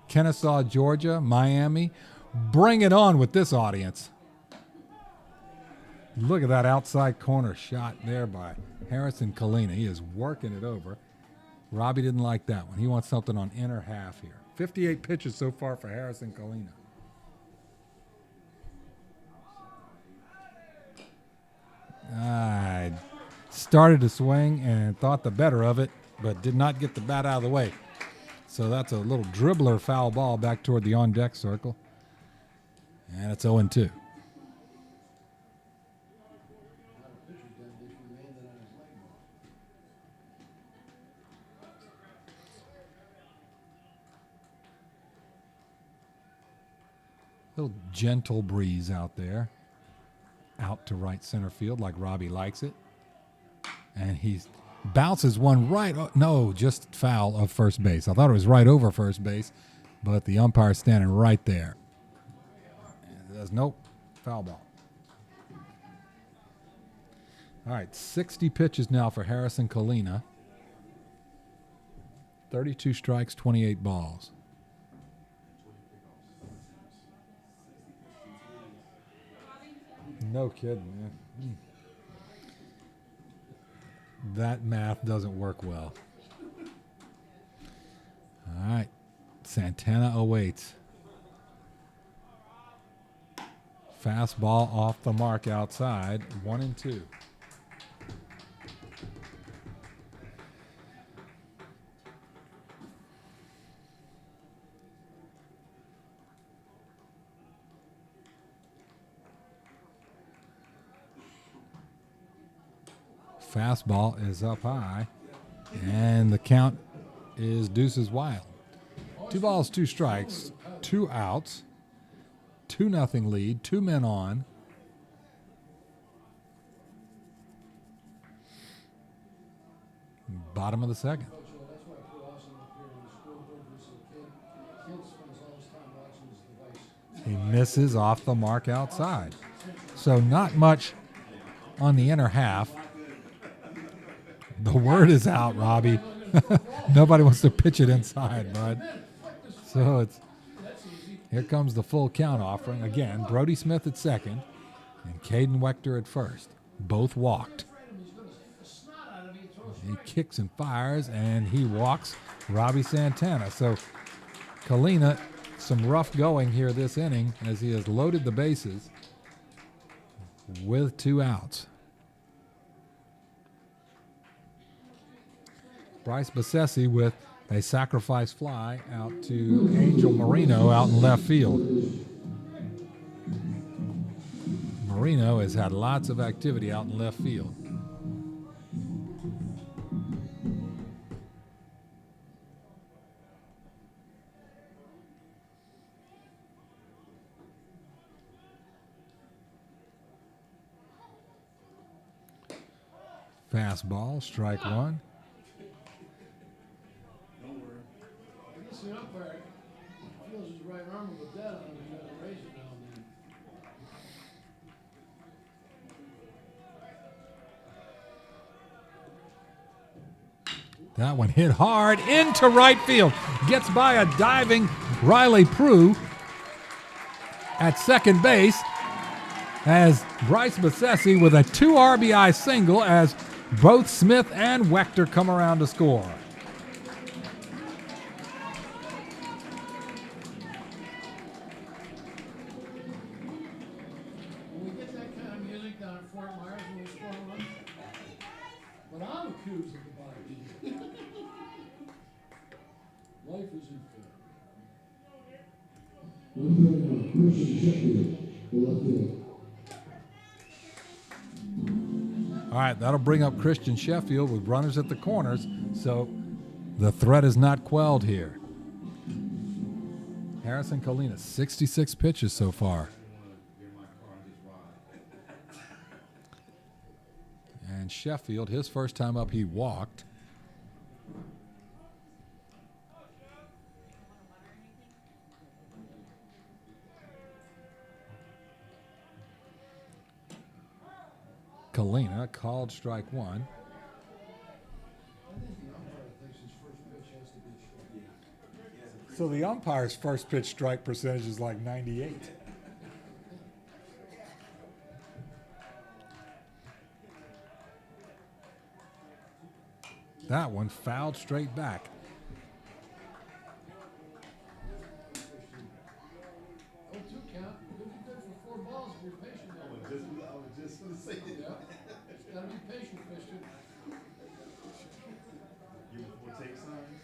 Kennesaw, Georgia, Miami. Bring it on with this audience. Look at that outside corner shot there by Harrison Kalina. He is working it over. Robbie didn't like that one. He wants something on inner half here. 58 pitches so far for Harrison Kalina. I started to swing and thought the better of it, but did not get the bat out of the way. So that's a little dribbler foul ball back toward the on-deck circle. And it's 0-2. Little gentle breeze out there. Out to right center field like Robbie likes it. And he bounces one right. No, just foul of first base. I thought it was right over first base, but the umpire's standing right there. And says, nope, foul ball. All right, 60 pitches now for Harrison Kalina. 32 strikes, 28 balls. No kidding, man. That math doesn't work well. All right. Santana awaits. Fastball off the mark outside. 1-2. Fastball is up high, and the count is deuces wild. 2 balls, 2 strikes, 2 outs, 2-0 lead, 2 men on. Bottom of the second. He misses off the mark outside. So not much on the inner half. The word is out, Robbie. Nobody wants to pitch it inside, bud. So it's here comes the full count offering. Again, Brody Smith at second and Caden Wechter at first. Both walked. He kicks and fires, and he walks Robbie Santana. So Kalina, some rough going here this inning as he has loaded the bases with 2 outs. Bryce Bassesi with a sacrifice fly out to Angel Marino out in left field. Marino has had lots of activity out in left field. Fastball, strike 1. The umpire feels his right arm with that on him. He's got to raise it now and then. That one hit hard into right field. Gets by a diving Riley Prue at second base as Bryce Bessesi with a 2 RBI single as both Smith and Wechter come around to score. When we get that kind of music down at Fort Myers when we score a run, but I'm accused of the body. Life isn't fair. Christian Sheffield, the left field. All right, that'll bring up Christian Sheffield with runners at the corners, so the threat is not quelled here. Harrison Colina, 66 pitches so far. And Sheffield, his first time up, he walked. Colina called strike one. So the umpire's first pitch strike percentage is like 98. That one fouled straight back. Gotta be patient, Christian. You will take signs.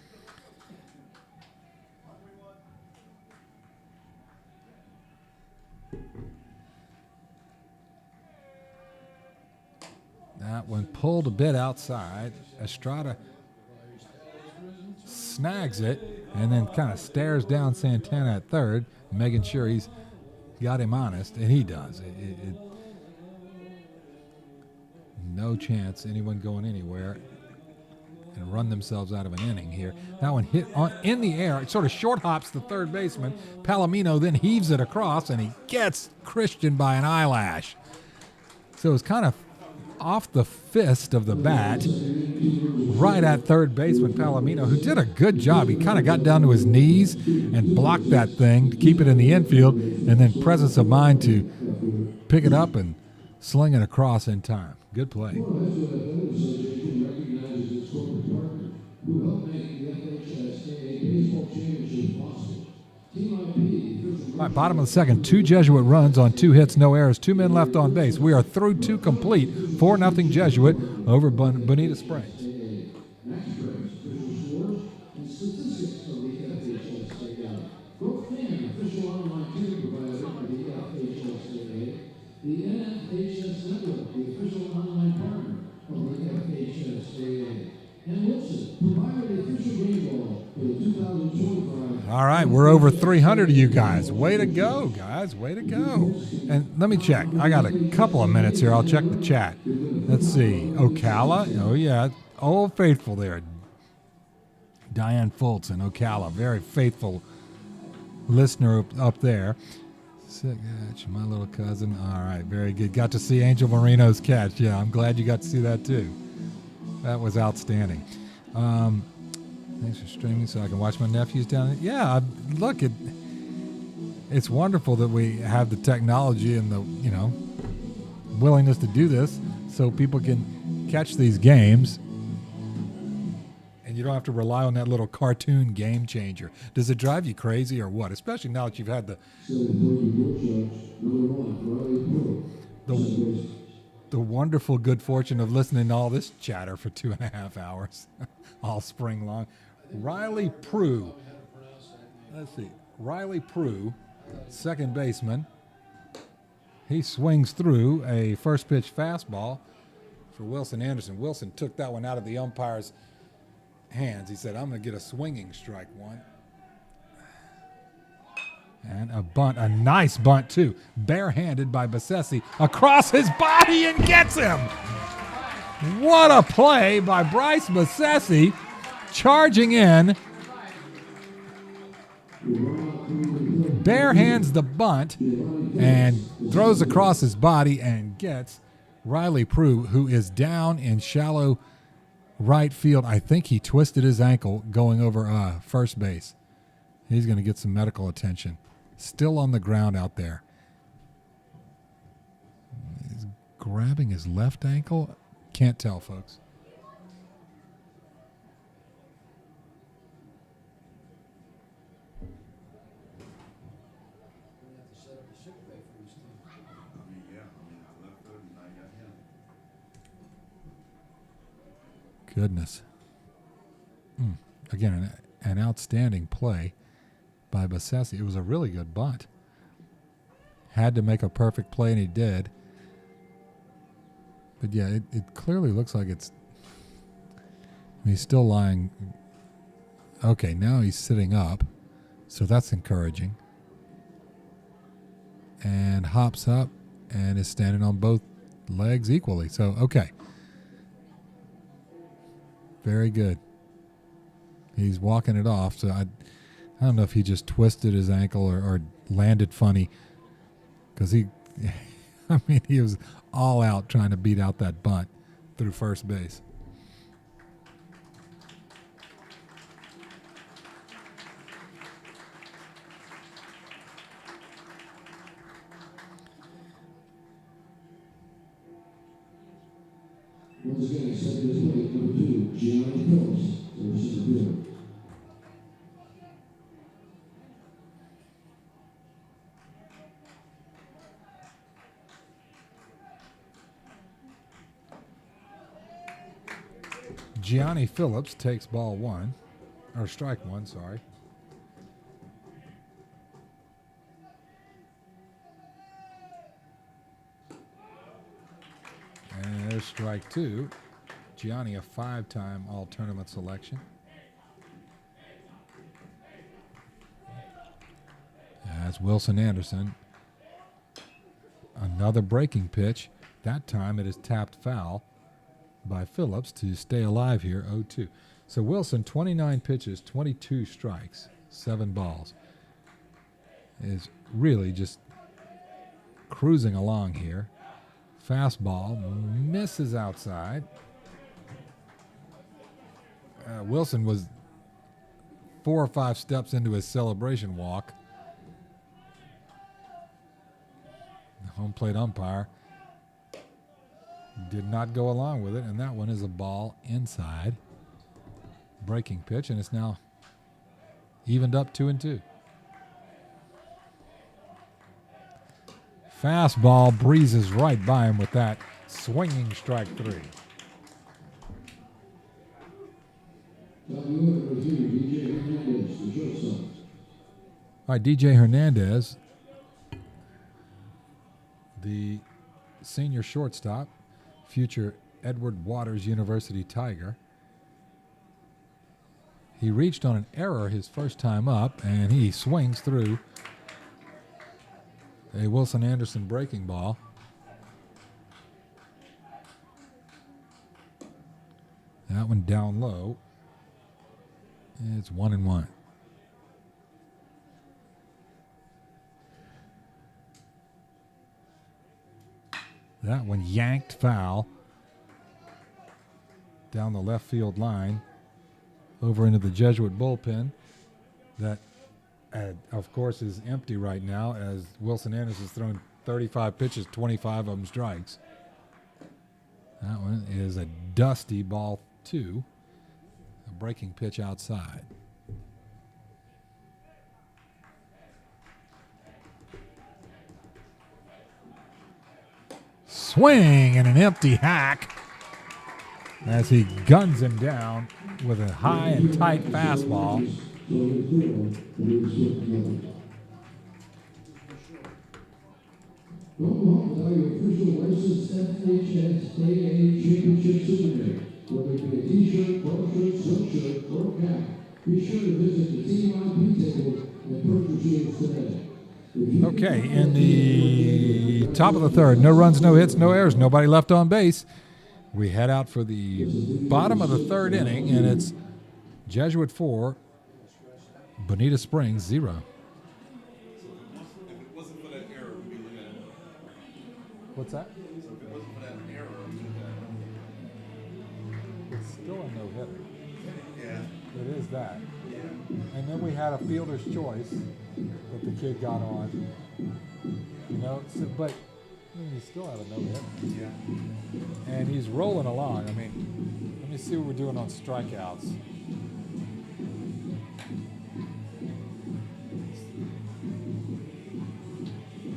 That one pulled a bit outside. Estrada snags it and then kind of stares down Santana at third, making sure he's got him honest, and he does. No chance anyone going anywhere and run themselves out of an inning here. That one hit in the air. It sort of short hops the third baseman. Palomino then heaves it across, and he gets Christian by an eyelash. So it's kind of off the fist of the bat, right at third baseman Palomino, who did a good job. He kind of got down to his knees and blocked that thing to keep it in the infield, and then presence of mind to pick it up and sling it across in time. Good play. All right, bottom of the second, 2 Jesuit runs on 2 hits, no errors, 2 men left on base. We are through 2 complete, 4-0 Jesuit over Bonita Springs. The NFHS Network, the official online partner of the FHSAA. And Wilson provided the official game ball for the 2025. All right, we're over 300 of you guys. Way to go, guys. Way to go. And let me check. I got a couple of minutes here. I'll check the chat. Let's see. Ocala. Oh, yeah. Old faithful there. Diane Fultz in Ocala. Very faithful listener up there. Catch, my little cousin. All right, very good. Got to see Angel Marino's catch. Yeah, I'm glad you got to see that too. That was outstanding. Thanks for streaming so I can watch my nephews down there. Yeah, look, it's wonderful that we have the technology and the willingness to do this so people can catch these games. And you don't have to rely on that little cartoon game changer. Does it drive you crazy or what? Especially now that you've had the wonderful good fortune of listening to all this chatter for 2.5 hours all spring long. Riley Prue. Let's see. Riley Prue, second baseman. He swings through a first pitch fastball for Wilson Anderson. Wilson took that one out of the umpire's hands. He said, I'm going to get a swinging strike one. And a bunt, a nice bunt too. Barehanded by Bessesi across his body and gets him. What a play by Bryce Bessesi, charging in. Barehands the bunt and throws across his body and gets Riley Prue, who is down in shallow right field. I think he twisted his ankle going over first base. He's going to get some medical attention. Still on the ground out there. He's grabbing his left ankle. Can't tell, folks. Goodness. Again, an outstanding play by Bassesi. It was a really good bunt. Had to make a perfect play, and he did. But yeah, it clearly looks like he's still lying. Okay, now he's sitting up, so that's encouraging. And hops up and is standing on both legs equally. So, okay. Very good. He's walking it off. So I don't know if he just twisted his ankle or landed funny, because he was all out trying to beat out that bunt through first base. Once again, accepted his plate, number 2, Gianni Phillips, versus the field. Gianni Phillips takes ball 1, or strike 1, sorry. And there's strike 2. Gianni, a 5-time all-tournament selection. That's Wilson Anderson. Another breaking pitch. That time it is tapped foul by Phillips to stay alive here, 0-2. So Wilson, 29 pitches, 22 strikes, 7 balls. Is really just cruising along here. Fastball misses outside. Wilson was 4 or 5 steps into his celebration walk. The home plate umpire did not go along with it, and that one is a ball inside. Breaking pitch, and it's now evened up 2-2. Fastball breezes right by him with that swinging strike 3. All right, DJ Hernandez, the senior shortstop, future Edward Waters University Tiger. He reached on an error his first time up, and he swings through a Wilson Anderson breaking ball. That one down low. It's 1-1. That one yanked foul down the left field line over into the Jesuit bullpen. That, of course, is empty right now as Wilson Anderson's thrown 35 pitches, 25 of them strikes. That one is a dusty ball 2. A breaking pitch outside. Swing and an empty hack as he guns him down with a high and tight fastball. Whether it be a t-shirt, polo shirt, sweatshirt, or cap, be sure to visit the team IP table and purchase yours today. Okay, in the top of the third, no runs, no hits, no errors, nobody left on base. We head out for the bottom of the third inning, and it's Jesuit 4, Bonita Springs 0. If it wasn't for that error, we'd be looking at it. What's that? So if it wasn't for that error, we'd be looking at it. It's Still a no hitter. Yeah. It is that. Yeah. And then we had a fielder's choice that the kid got on. You know, so, but I mean, you still have a no hitter. Yeah. And he's rolling along. I mean, let me see what we're doing on strikeouts.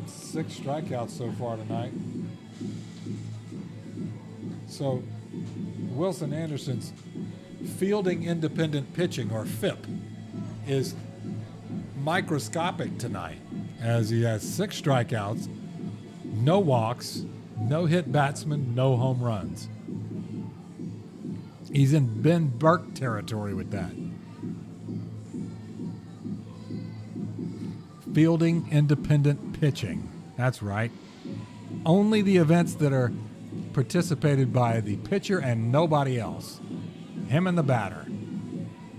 Six strikeouts so far tonight. So Wilson Anderson's fielding independent pitching, or FIP, is microscopic tonight, as he has 6 strikeouts, no walks, no hit batsmen, no home runs. He's in Ben Burke territory with that. Fielding independent pitching. That's right. Only the events that are participated by the pitcher and nobody else. Him and the batter.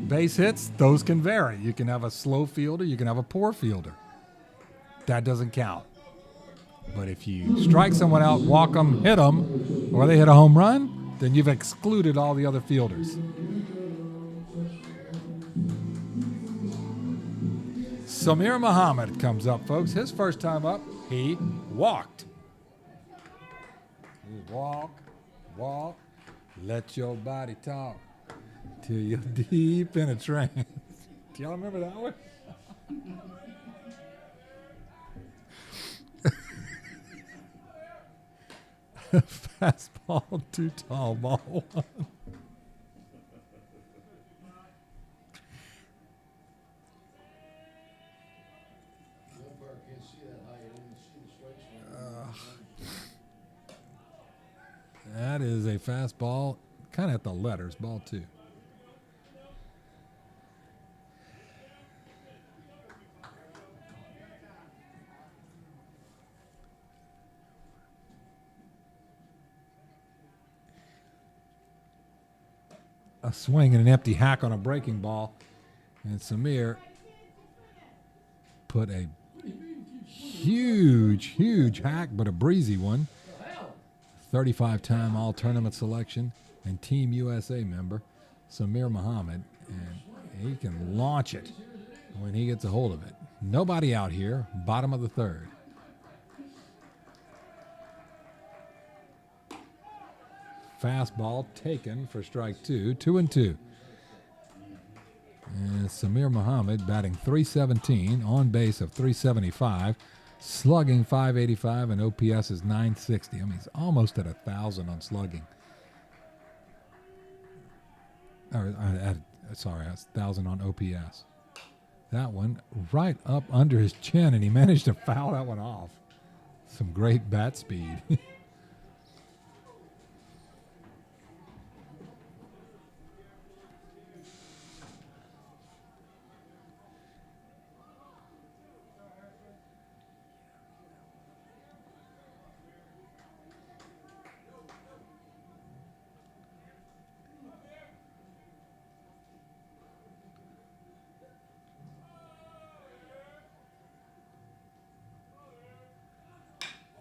Base hits, those can vary. You can have a slow fielder, you can have a poor fielder. That doesn't count. But if you strike someone out, walk them, hit them, or they hit a home run, then you've excluded all the other fielders. Samir Muhammad comes up, folks. His first time up, he walked. You walk, let your body talk till you're deep in a trance. Do y'all remember that one? Fastball, too tall, ball one. That is a fastball, kind of at the letters, ball 2. A swing and an empty hack on a breaking ball, and Samir put a huge hack, but a breezy one. 35-time all-tournament selection and Team USA member, Samir Muhammad, and he can launch it when he gets a hold of it. Nobody out here, bottom of the 3rd. Fastball taken for strike 2, 2-2. And Samir Muhammad batting .317, on base of .375. Slugging .585 and OPS is .960. I mean, he's almost at 1,000 on slugging. Sorry, that's 1,000 on OPS. That one right up under his chin, and he managed to foul that one off. Some great bat speed.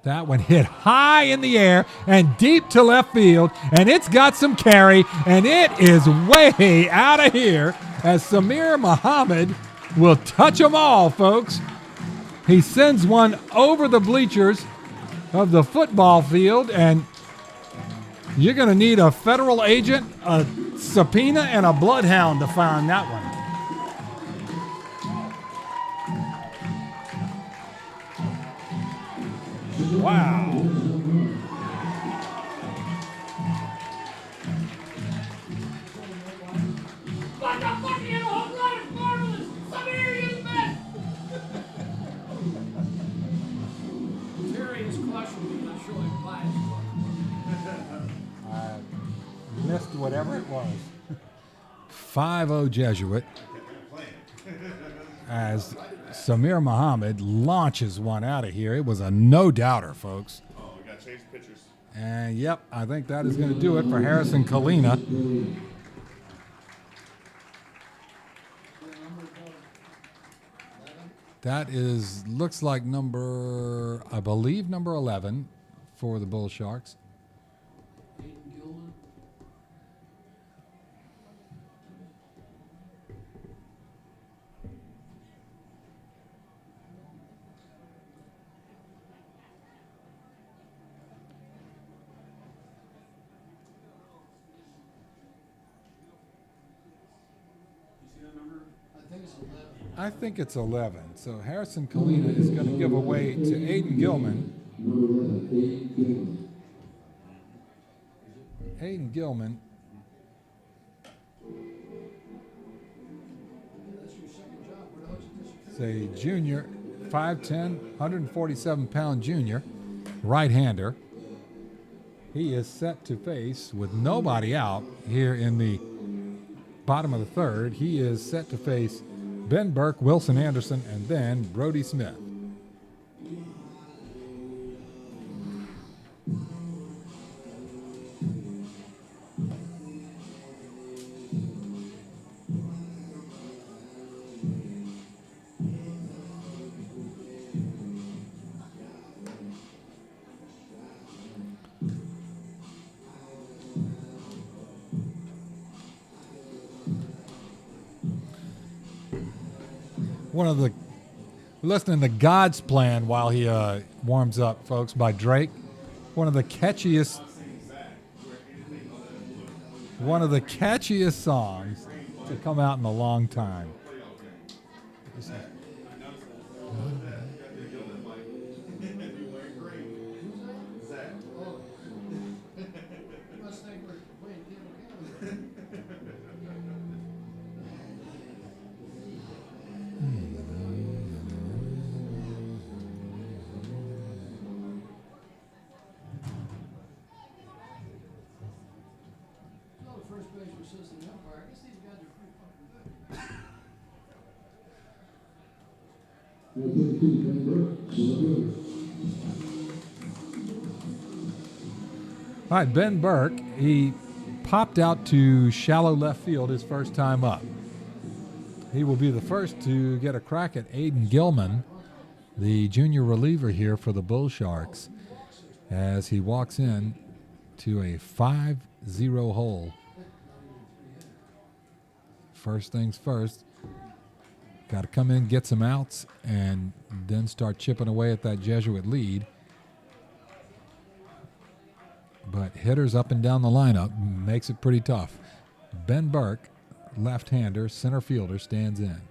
That one hit high in the air and deep to left field, and it's got some carry, and it is way out of here as Samir Muhammad will touch them all, folks. He sends one over the bleachers of the football field, and you're going to need a federal agent, a subpoena, and a bloodhound to find that one. Wow. What the fuck? He had a home run. It's marvelous. Samir is best. Terry is crushing me. I'm sure he biased. I missed whatever it was. 5-0 Jesuit as Samir Muhammad launches one out of here. It was a no-doubter, folks. Oh, we got to change pitchers. And, yep, I think that is going to do it for Harrison Kalina. That is, looks like number 11 for the Bull Sharks. I think it's 11. So Harrison Kalina is going to give away to Aiden Gilman. Number 11, 8 Gilman. Aiden Gilman is a junior, 5'10", 147-pound junior, right-hander. He is set to face, with nobody out here in the bottom of the third, he is set to face Ben Burke, Wilson Anderson, and then Brody Smith. One of the, listening to God's Plan while he warms up, folks, by Drake. One of the catchiest songs to come out in a long time. All right, Ben Burke, he popped out to shallow left field his first time up. He will be the first to get a crack at Aiden Gilman, the junior reliever here for the Bull Sharks, as he walks in to a 5-0 hole. First things first, got to come in, get some outs, and then start chipping away at that Jesuit lead. But hitters up and down the lineup makes it pretty tough. Ben Burke, left-hander, center fielder, stands in.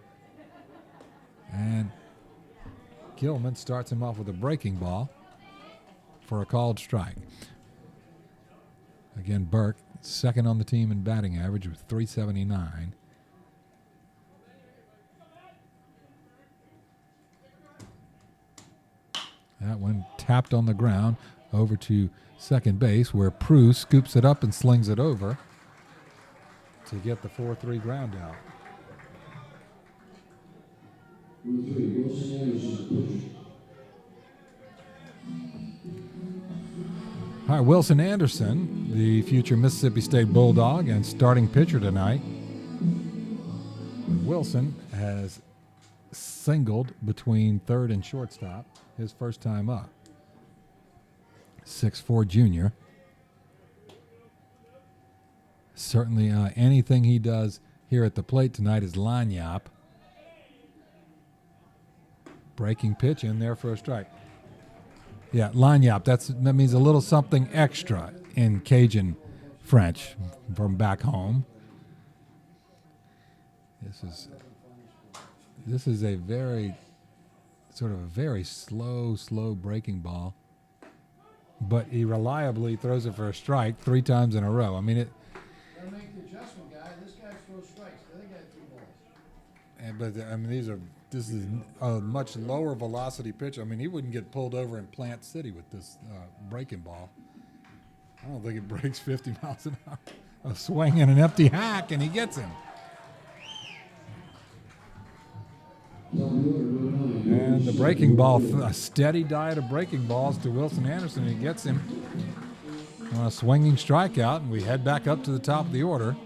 And Gilman starts him off with a breaking ball for a called strike. Again, Burke, second on the team in batting average with .379. That one tapped on the ground over to second base, where Prue scoops it up and slings it over to get the 4-3 ground out. All right, Wilson Anderson, the future Mississippi State Bulldog and starting pitcher tonight. Wilson has singled between third and shortstop his first time up. 6'4" junior. Certainly anything he does here at the plate tonight is line yop. Breaking pitch in there for a strike. Yeah, line yop. That means a little something extra in Cajun French from back home. This is a very slow breaking ball. But he reliably throws it for a strike 3 times in a row. I mean, it. Gotta make the adjustment, guy. This guy throws strikes. The other guy threw balls. But I mean, this is a much lower velocity pitch. I mean, he wouldn't get pulled over in Plant City with this breaking ball. I don't think it breaks 50 miles an hour. A swing and an empty hack, and he gets him. And the breaking ball, a steady diet of breaking balls to Wilson Anderson. He gets him on a swinging strikeout, and we head back up to the top of the order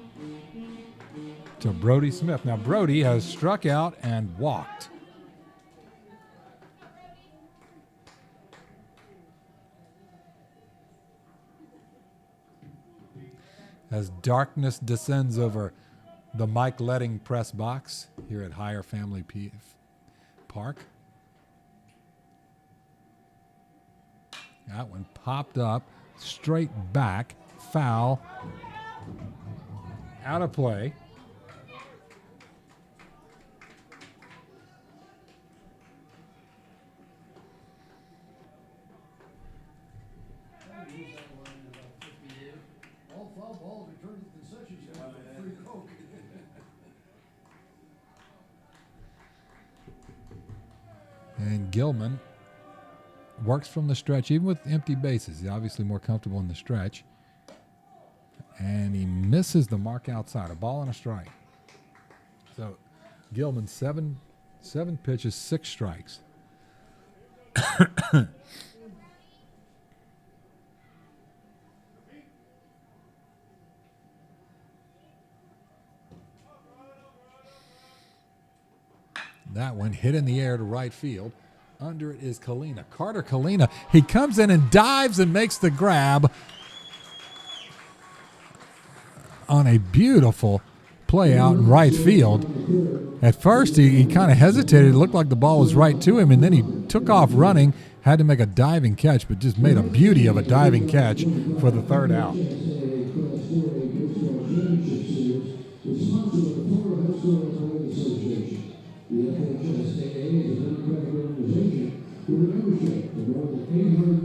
to Brody Smith. Now, Brody has struck out and walked. As darkness descends over the Mike Letting press box here at Hyer Family Park. That one popped up, straight back, foul, out of play. Gilman works from the stretch, even with empty bases. He's obviously more comfortable in the stretch. And he misses the mark outside, a ball and a strike. So Gilman, seven pitches, 6 strikes. That one hit in the air to right field. Under it is Kalina. Carter Kalina. He comes in and dives and makes the grab on a beautiful play out in right field. At first, he kind of hesitated. It looked like the ball was right to him, and then he took off running, had to make a diving catch, but just made a beauty of a diving catch for the third out.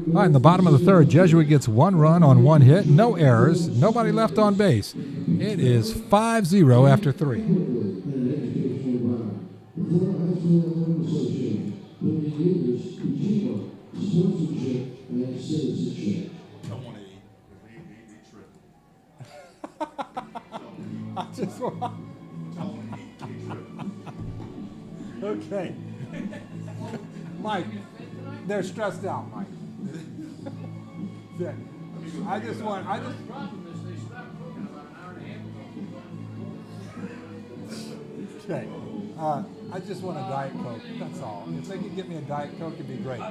All right, in the bottom of the third, Jesuit gets 1 run on 1 hit, no errors, nobody left on base. It is 5-0 after 3. I just want. Okay. Mike, they're stressed out, Mike. I just want. Okay. I just want a Diet Coke. That's all. If they could get me a Diet Coke, it'd be great.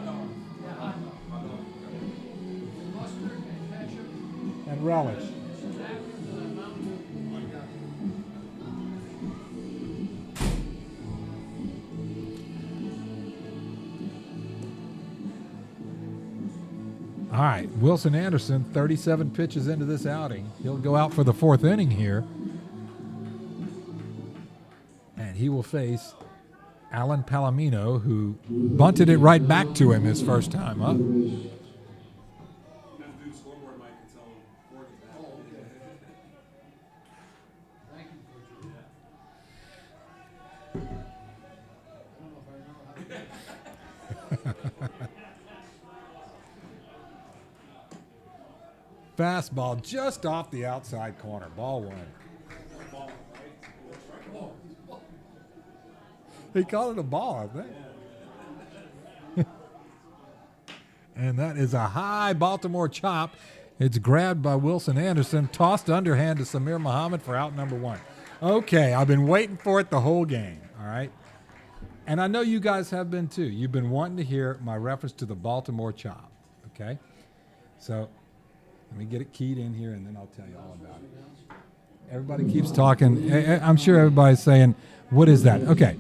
And relish. All right, Wilson Anderson, 37 pitches into this outing. He'll go out for the 4th inning here. And he will face Alan Palomino, who bunted it right back to him his first time up. Fastball just off the outside corner. Ball 1. He called it a ball, I think. And that is a high Baltimore chop. It's grabbed by Wilson Anderson, tossed underhand to Samir Muhammad for out number 1. Okay, I've been waiting for it the whole game, all right? And I know you guys have been too. You've been wanting to hear my reference to the Baltimore chop, okay? So let me get it keyed in here, and then I'll tell you all about it. Everybody keeps talking. I'm sure everybody's saying, what is that? Okay.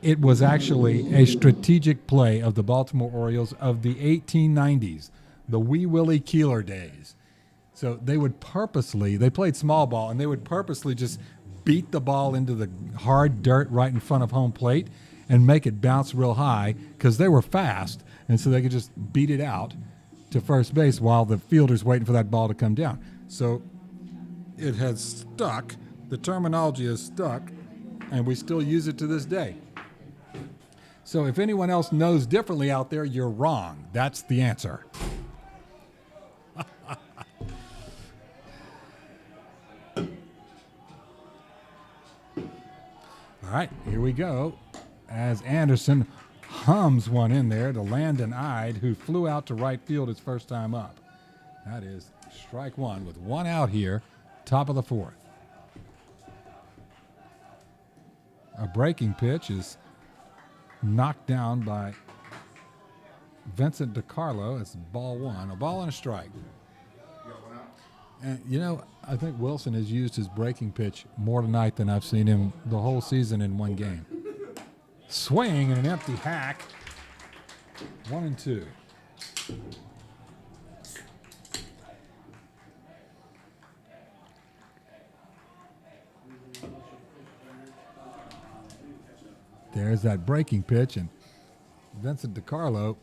It was actually a strategic play of the Baltimore Orioles of the 1890s, the Wee Willie Keeler days. So they played small ball, and they would purposely just beat the ball into the hard dirt right in front of home plate and make it bounce real high because they were fast, and so they could just beat it out to first base while the fielder's waiting for that ball to come down. So it has stuck. The terminology is stuck, and we still use it to this day. So if anyone else knows differently out there, you're wrong. That's the answer. All right, here we go. As Anderson hums one in there to Landon Ide, who flew out to right field his first time up. That is strike 1 with 1 out here, top of the 4th. A breaking pitch is knocked down by Vincent DiCarlo. It's ball 1, a ball and a strike. And, you know, I think Wilson has used his breaking pitch more tonight than I've seen him the whole season in one game. Swing and an empty hack. 1-2. There's that breaking pitch, and Vincent DiCarlo,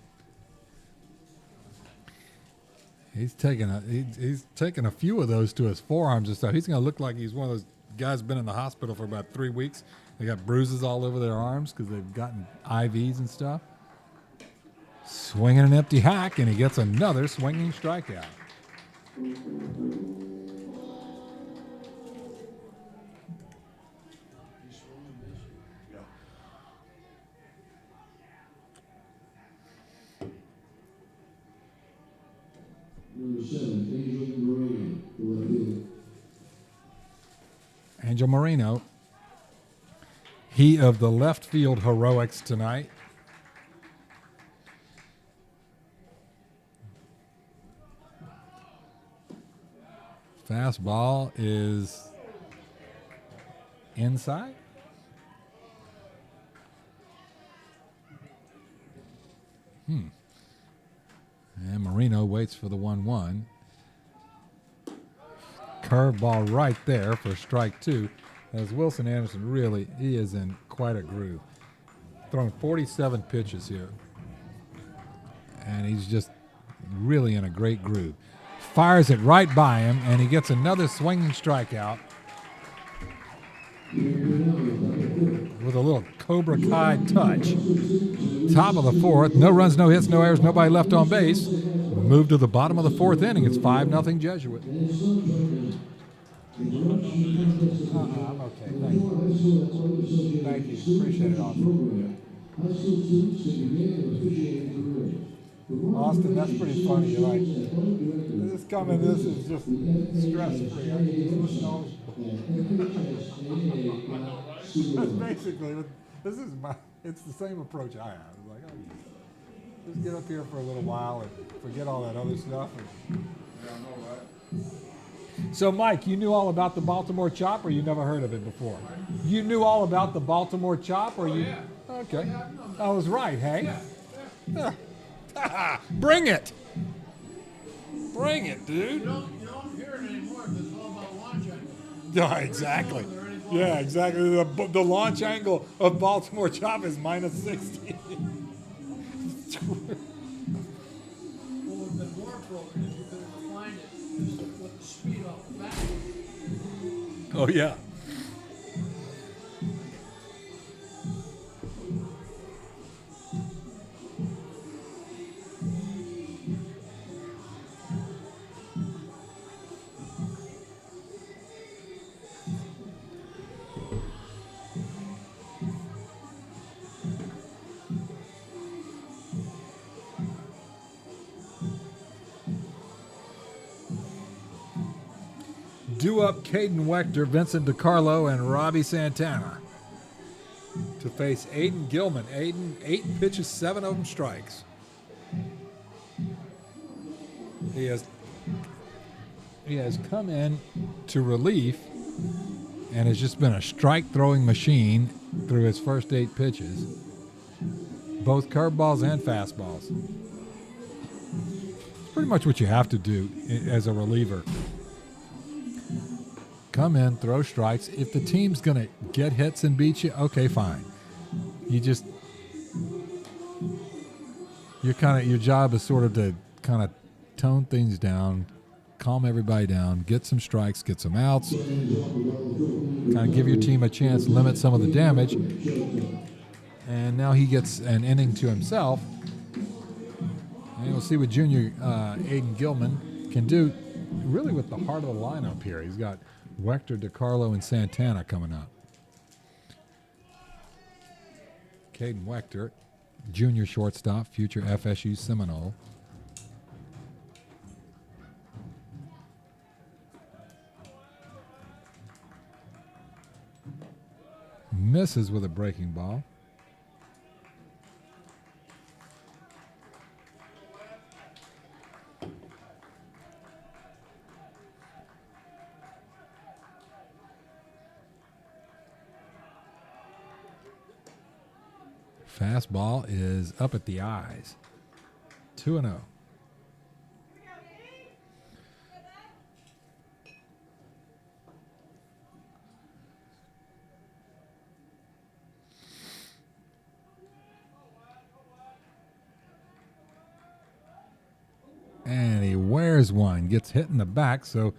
he's taking a few of those to his forearms and stuff. He's going to look like he's one of those guys who's been in the hospital for about 3 weeks. They got bruises all over their arms because they've gotten IVs and stuff. Swinging an empty hack, and he gets another swinging strikeout. Number 7, Angel Moreno, the left fielder. Angel Marino, he of the left field heroics tonight. Fastball is inside. And Marino waits for the 1-1. Curveball right there for strike 2. As Wilson Anderson really, he is in quite a groove. Thrown 47 pitches here. And he's just really in a great groove. Fires it right by him, and he gets another swinging strikeout with a little Cobra Kai touch. Top of the 4th, no runs, no hits, no errors, nobody left on base. We'll move to the bottom of the 4th inning. It's 5-0 Jesuit. I'm okay. Thank you. Thank you. Appreciate it, Austin. Austin, that's pretty funny. You're like, this is just stress-free. I can just know. That's basically, it's the same approach I have. It's like, just get up here for a little while and forget all that other stuff. So, Mike, you knew all about the Baltimore Chop, or you never heard of it before? You knew all about the Baltimore Chop, or you? Yeah. Okay, Yeah, I was right, hey? Yeah. Bring it! Bring it, dude! You don't hear it anymore because it's all about launch angle. Yeah, exactly. Yeah, exactly. The launch angle of Baltimore Chop is minus 60. What would have been more appropriate if you could have defined it with the speed off the back. Oh, yeah. Due up Caden Wechter, Vincent DiCarlo, and Robbie Santana to face Aiden Gilman. Aiden, 8 pitches, 7 of them strikes. He has come in to relief and has just been a strike-throwing machine through his first 8 pitches, both curveballs and fastballs. It's pretty much what you have to do as a reliever. Come in, throw strikes. If the team's going to get hits and beat you, okay, fine. Your job is sort of to kind of tone things down, calm everybody down, get some strikes, get some outs, kind of give your team a chance, limit some of the damage. And now he gets an inning to himself. And we'll see what junior Aiden Gilman can do really with the heart of the lineup here. He's got Wechter, DiCarlo, and Santana coming up. Caden Wechter, junior shortstop, future FSU Seminole. Misses with a breaking ball. Fastball is up at the eyes. 2-0. And he wears one, gets hit in the back, so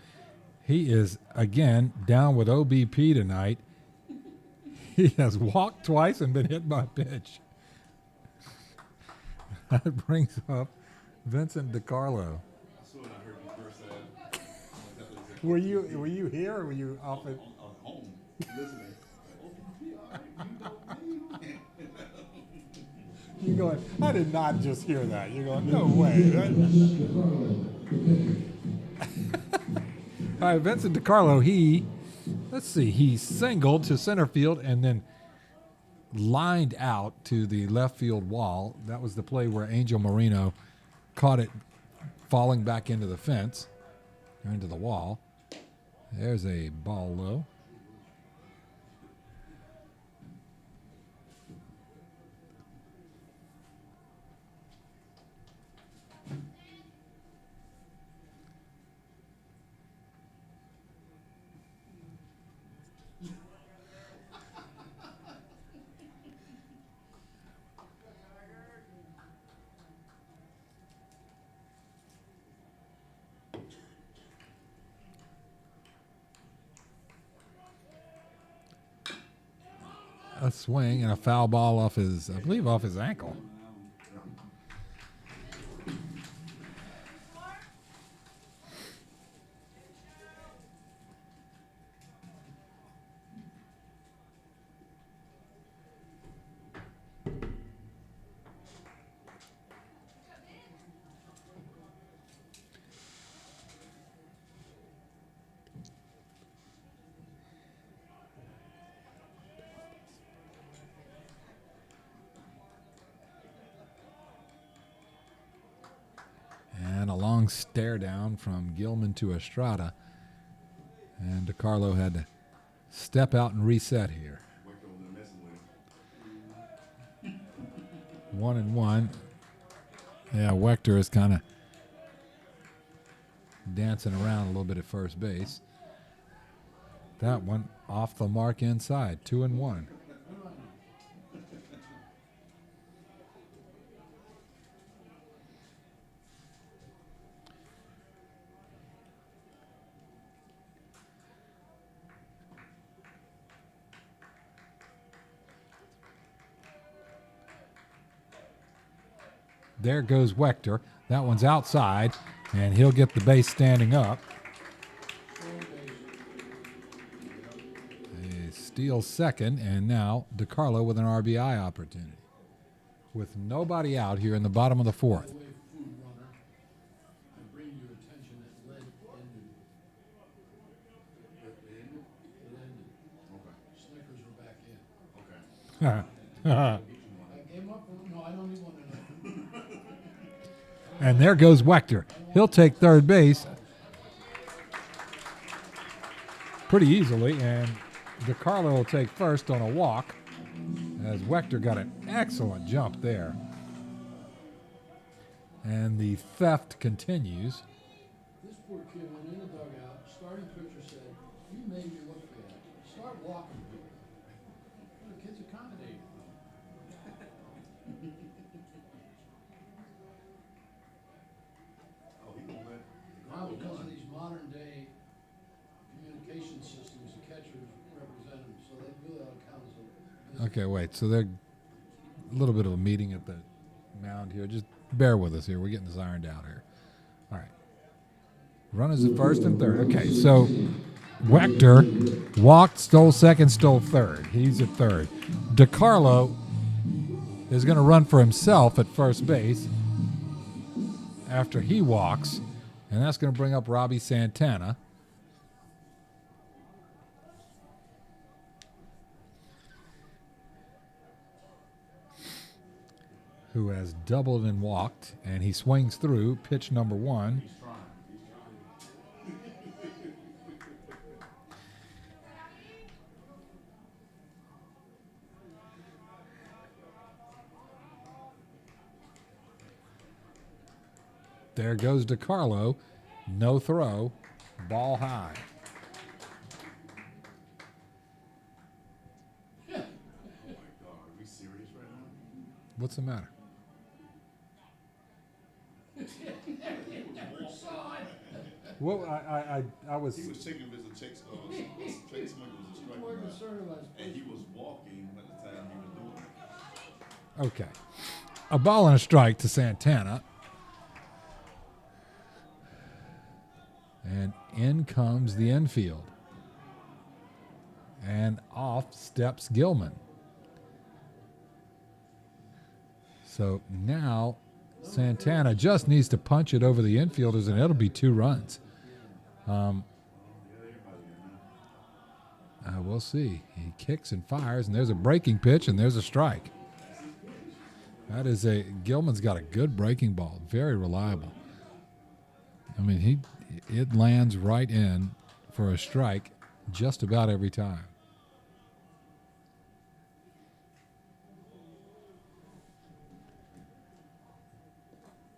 he is again down with OBP tonight. He has walked twice and been hit by a pitch. That brings up Vincent DiCarlo. I swear I heard you first said. Were you here or were you off at? On home listening. Oh, you all right? You know me. You're going, I did not just hear that. You're going, no way. All right, Vincent DiCarlo, he singled to center field and then lined out to the left field wall. That was the play where Angel Marino caught it falling back into the fence, or into the wall. There's a ball low. A swing and a foul ball off his, I believe, off his ankle. And a long stare down from Gilman to Estrada. And DiCarlo had to step out and reset here. 1-1. Yeah, Wechter is kind of dancing around a little bit at first base. That one off the mark inside, 2-1. There goes Wechter. That one's outside, and he'll get the base standing up. He steals second, and now DiCarlo with an RBI opportunity. With nobody out here in the bottom of the fourth. And there goes Wechter. He'll take third base pretty easily, and DiCarlo will take first on a walk as Wechter got an excellent jump there. And the theft continues. This poor kid went in the dugout, starting pitcher said, "You made me look bad. Start walking people." The kid's accommodating. Now, because of these modern day communication systems, the catchers represent them, so they really ought to count as a. Okay, wait. So they're a little bit of a meeting at the mound here. Just bear with us here. We're getting this ironed out here. All right. Runners at first and third. Okay, so Wechter walked, stole second, stole third. He's at third. DiCarlo is going to run for himself at first base after he walks, and that's going to bring up Robbie Santana. Who has doubled and walked, and he swings through pitch number one. There goes DiCarlo. No throw. Ball high. Oh my God, are we serious right now? What's the matter? Well, I was. He was checking if it's a check somebody was a strike More or not. concerned about And he was walking at the time he was doing it. Okay. A ball and a strike to Santana. And in comes the infield. And off steps Gilman. So now Santana just needs to punch it over the infielders, and it'll be 2 runs. We'll see. He kicks and fires, and there's a breaking pitch, and there's a strike. That is Gilman's got a good breaking ball, very reliable. I mean, it lands right in for a strike just about every time.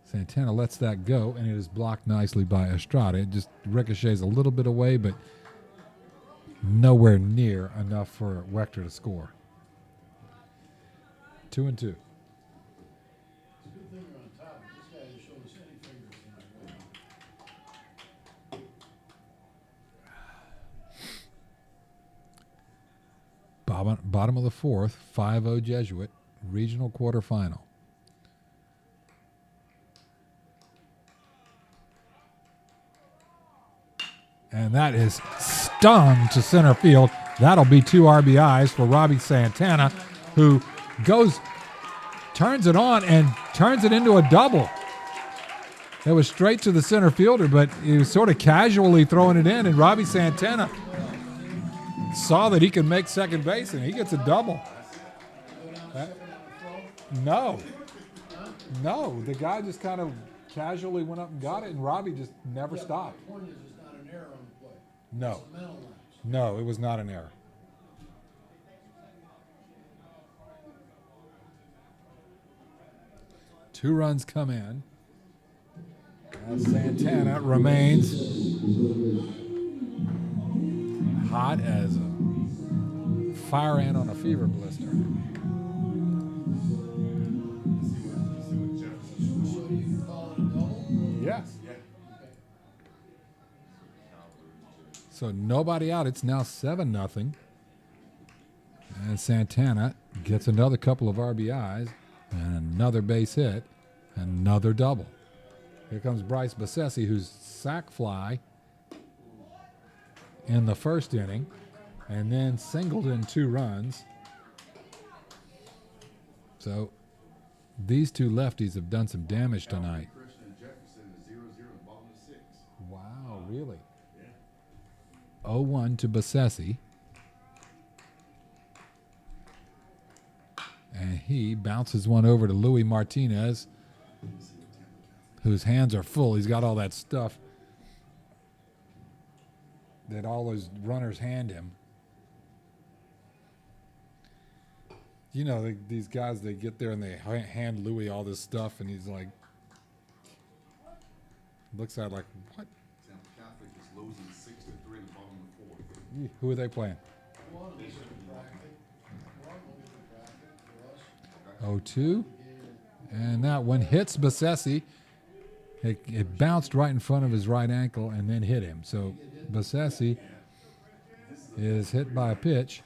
Santana lets that go, and it is blocked nicely by Estrada. It just ricochets a little bit away, but nowhere near enough for Wechter to score. 2-2. It's a good thing you're on top. This guy has shown us any fingers tonight, right? Bottom of the 4th, 5-0 Jesuit, regional quarterfinal. And that is stung to center field. That'll be 2 RBIs for Robbie Santana, who turns it on and turns it into a double. It was straight to the center fielder, but he was sort of casually throwing it in, and Robbie Santana saw that he could make second base, and he gets a double. No, the guy just kind of casually went up and got it, and Robbie just never stopped. The point is, it's not an error on the play. No, It's a mental lapse. no, it was not an error. Two runs come in. As Santana remains hot as a fire ant on a fever blister. So you call it a double? Yes. So nobody out. It's now 7-0. And Santana gets another couple of RBIs and another base hit, another double. Here comes Bryce Bassesi, who's sac fly in the first inning and then singled in 2 runs. So these two lefties have done some damage tonight. Wow, really? 0-1 to Bassesi. And he bounces one over to Louis Martinez, whose hands are full. He's got all that stuff that all those runners hand him. You know, these guys, they get there and they hand Louis all this stuff, and he's like, looks at it like, what? Catholic is losing 6-3 in the bottom of the 4th. Who are they playing? 0-2. And that one hits Bassesi. It bounced right in front of his right ankle and then hit him. So Bassesi is hit by a pitch.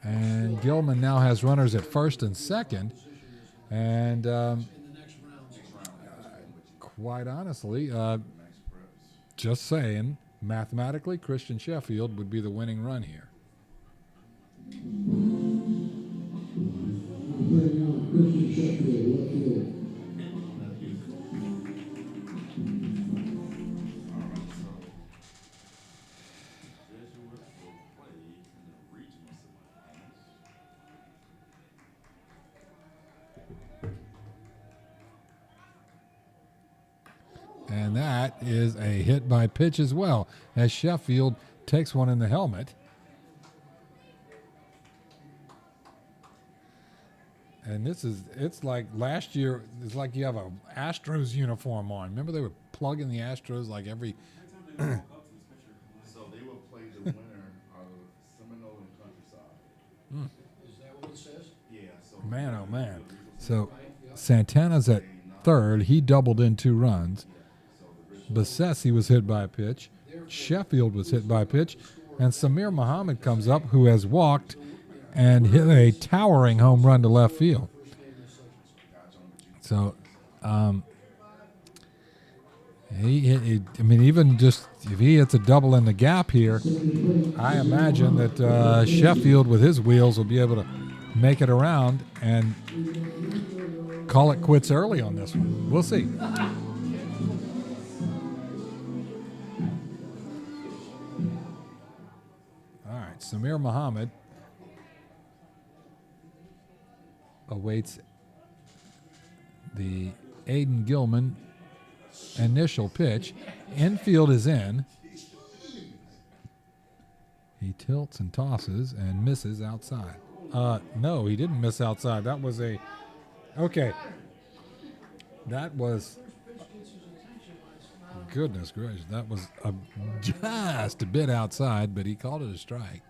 And Gilman now has runners at first and second. And quite honestly, just saying, mathematically, Christian Sheffield would be the winning run here. Christian Sheffield, left field. And that is a hit by pitch as well, as Sheffield takes one in the helmet. And it's like last year, it's like you have a Astros uniform on. Remember they were plugging the Astros like every... So they will play the winner out of Seminole and Countryside. Is that what it says? Yeah. So Man, oh man. So Santana's at third. He doubled in 2 runs. Bassesi was hit by a pitch. Sheffield was hit by a pitch. And Samir Muhammad comes up, who has walked and hit a towering home run to left field. So, I mean, even just if he hits a double in the gap here, I imagine that Sheffield with his wheels will be able to make it around and call it quits early on this one. We'll see. All right, Samir Muhammad awaits the Aiden Gilman initial pitch. Infield is in. He tilts and tosses and misses outside. No, he didn't miss outside. That was a... Okay. That was... Goodness gracious. That was just a bit outside, but he called it a strike.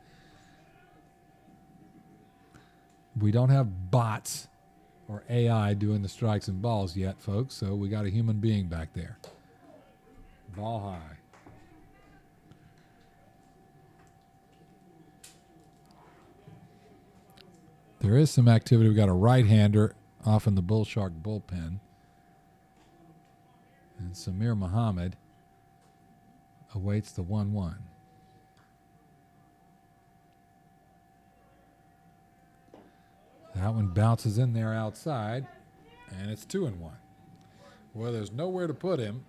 We don't have bots or AI doing the strikes and balls yet, folks, so we got a human being back there. Ball high. There is some activity. We got a right-hander off in the Bull Shark bullpen. And Samir Muhammad awaits the 1-1. That one bounces in there outside, and it's 2-1. Well, there's nowhere to put him.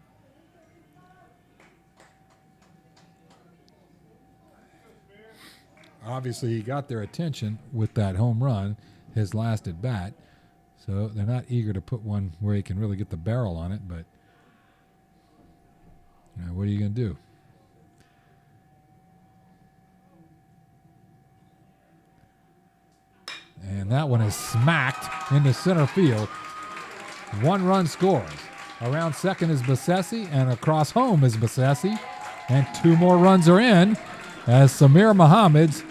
Obviously, he got their attention with that home run, his last at bat. So they're not eager to put one where he can really get the barrel on it, but you know, what are you going to do? And that one is smacked into center field. 1 run scores. Around second is Bassesi, and across home is Bassesi. And 2 more runs are in as Samir Muhammad's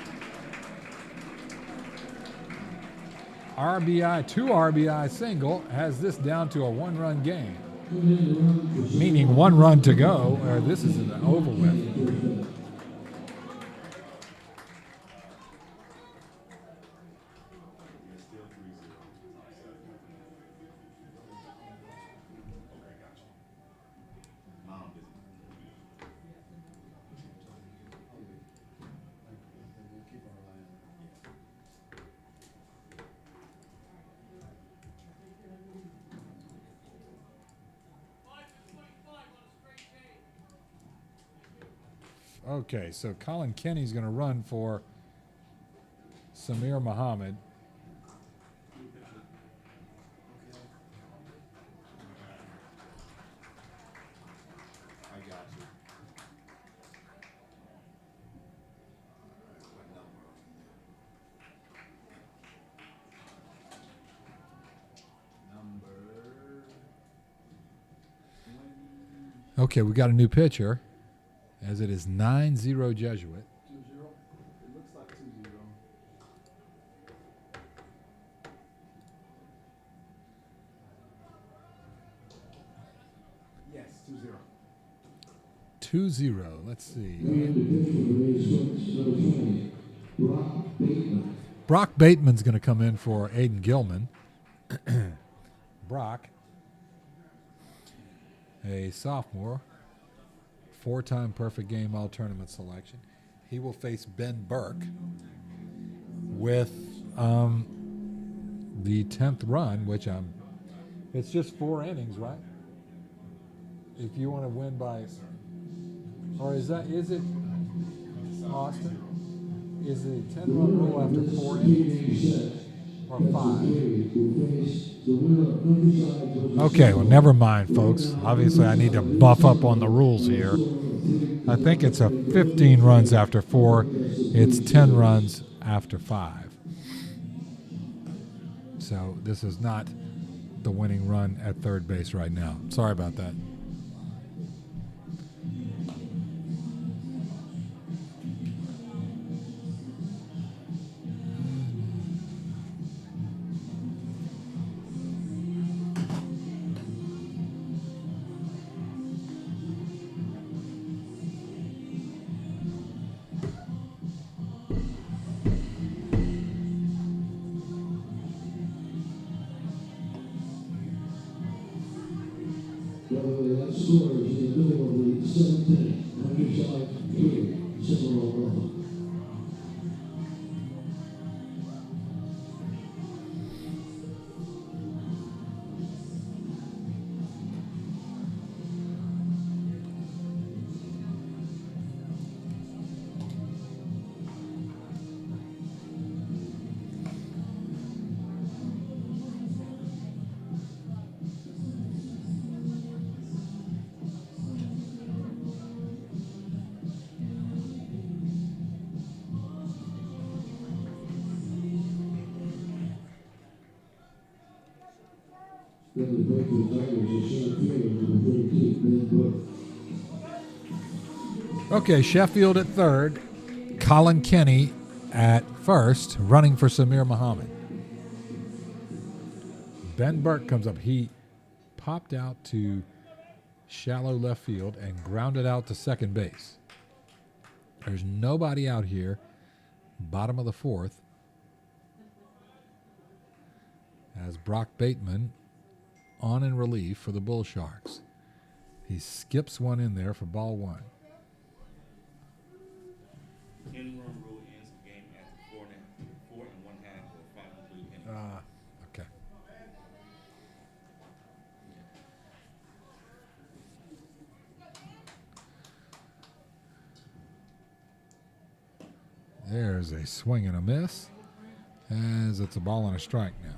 RBI, 2 RBI single has this down to a 1-run game. Meaning 1 run to go, or this is over with. Okay, so Colin Kenny's going to run for Samir Muhammad. I got you. Okay, we got a new pitcher, as it is 9-0 Jesuit. 2-0. It looks like 2-0. Yes, 2-0. 2-0. Let's see. Brock Bateman's going to come in for Aiden Gilman. Brock, a sophomore, 4-time perfect game all-tournament selection. He will face Ben Burke with the 10th run, which it's just 4 innings, right? If you want to win by, or is it Austin? Is the 10-run rule after 4 innings or 5? Okay, well, never mind, folks. Obviously, I need to buff up on the rules here. I think it's a 15 runs after 4. It's 10 runs after 5. So this is not the winning run at third base right now. Sorry about that. 10, Rogers Live 3, Silver overall. Then the break for the Tigers is center fielder number 32, Ben Book. Okay, Sheffield at third, Colin Kenny at first, running for Samir Muhammad. Ben Burke comes up. He popped out to shallow left field and grounded out to second base. There's nobody out here. Bottom of the fourth, as Brock Bateman on in relief for the Bull Sharks. He skips one in there for ball one. 10-run rule ends the game after 4 1/2 or 5 complete innings. Okay. There's a swing and a miss, as it's a ball and a strike now.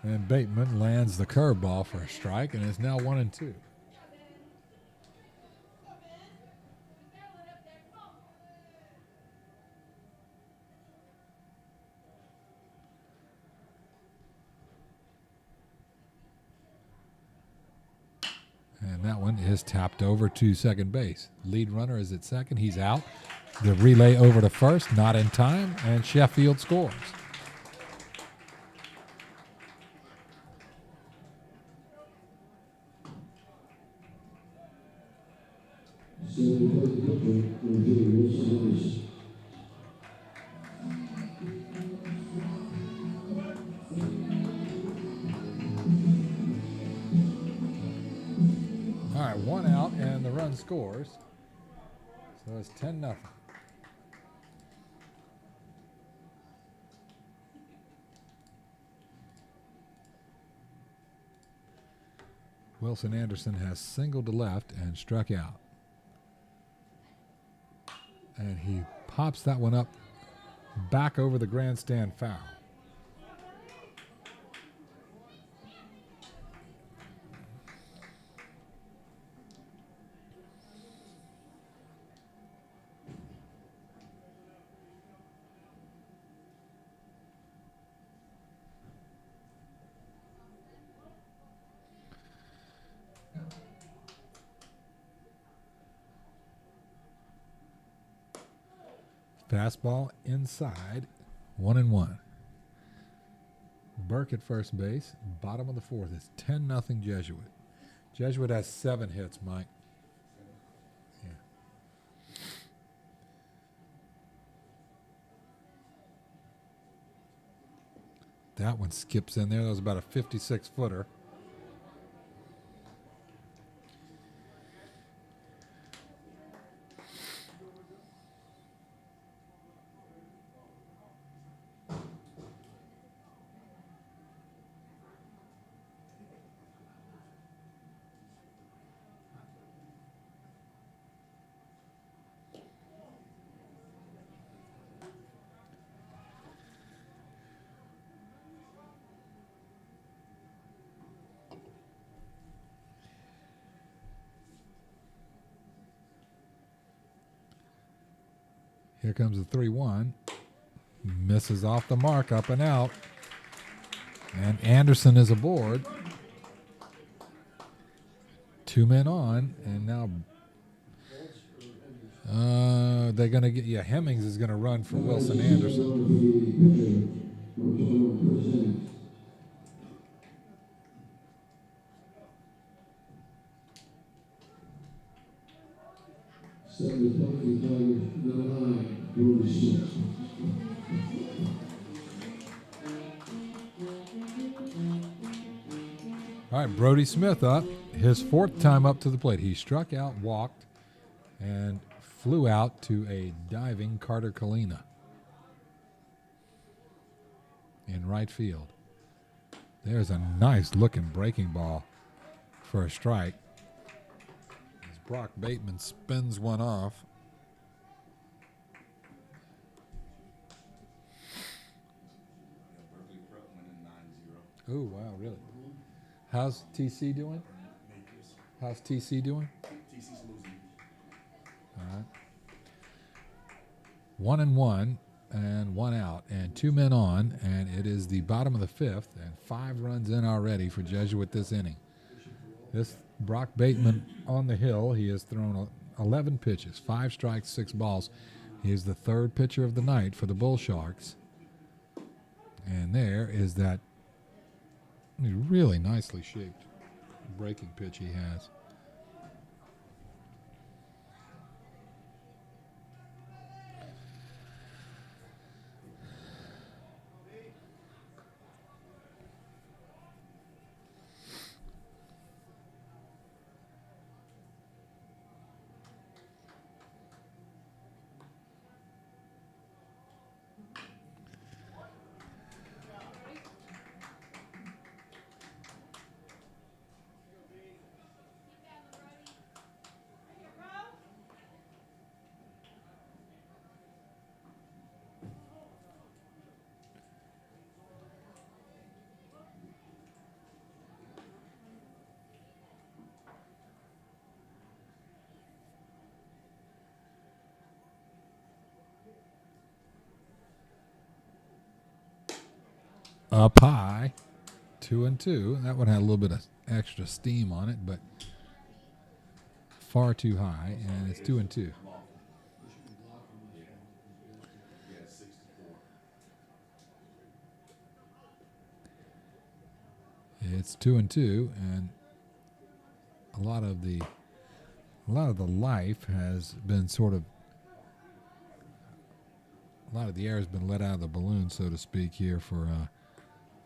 And Bateman lands the curveball for a strike, and it's now 1-2. And that one is tapped over to second base. Lead runner is at second. He's out. The relay over to first, not in time, and Sheffield scores. All right, one out, and the run scores. So it's 10-0. Wilson Anderson has singled to left and struck out. And he pops that one up back over the grandstand foul. Fastball inside, 1-1. Burke at first base, bottom of the fourth. It's 10-0 Jesuit. Jesuit has 7 hits, Mike. Yeah. That one skips in there. That was about a 56-footer. Here comes the 3-1. Misses off the mark, up and out. And Anderson is aboard. 2 men on, and now They're going to get, yeah, Hemmings is going to run for Wilson Anderson. All right, Brody Smith up. His 4th time up to the plate. He struck out, walked, and flew out to a diving Carter Kalina in right field. There's a nice looking breaking ball for a strike. As Brock Bateman spins one off. Oh, wow, really? How's TC doing? How's TC doing? TC's losing. All right. 1-1 and 1 out and 2 men on, and it is the bottom of the 5th and 5 runs in already for Jesuit this inning. This Brock Bateman on the hill, he has thrown 11 pitches, 5 strikes, 6 balls. He is the 3rd pitcher of the night for the Bull Sharks. And there is that really nicely shaped breaking pitch he has. Up high, 2-2. That one had a little bit of extra steam on it, but far too high, and it's 2-2. It's 2-2, and a lot of the life has been sort of, a lot of the air has been let out of the balloon, so to speak, here for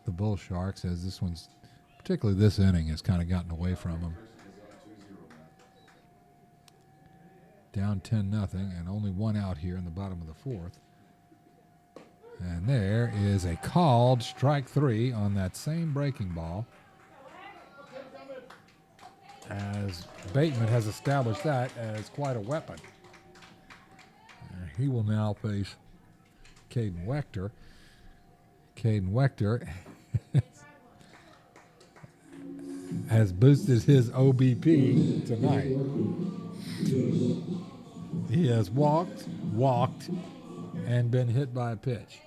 the Bull Sharks, as this one's, particularly this inning, has kind of gotten away from them. Down 10-0, and only 1 out here in the bottom of the 4th. And there is a called strike 3 on that same breaking ball, as Bateman has established that as quite a weapon. He will now face Caden Wechter. Caden Wechter has boosted his OBP tonight. He has walked, and been hit by a pitch.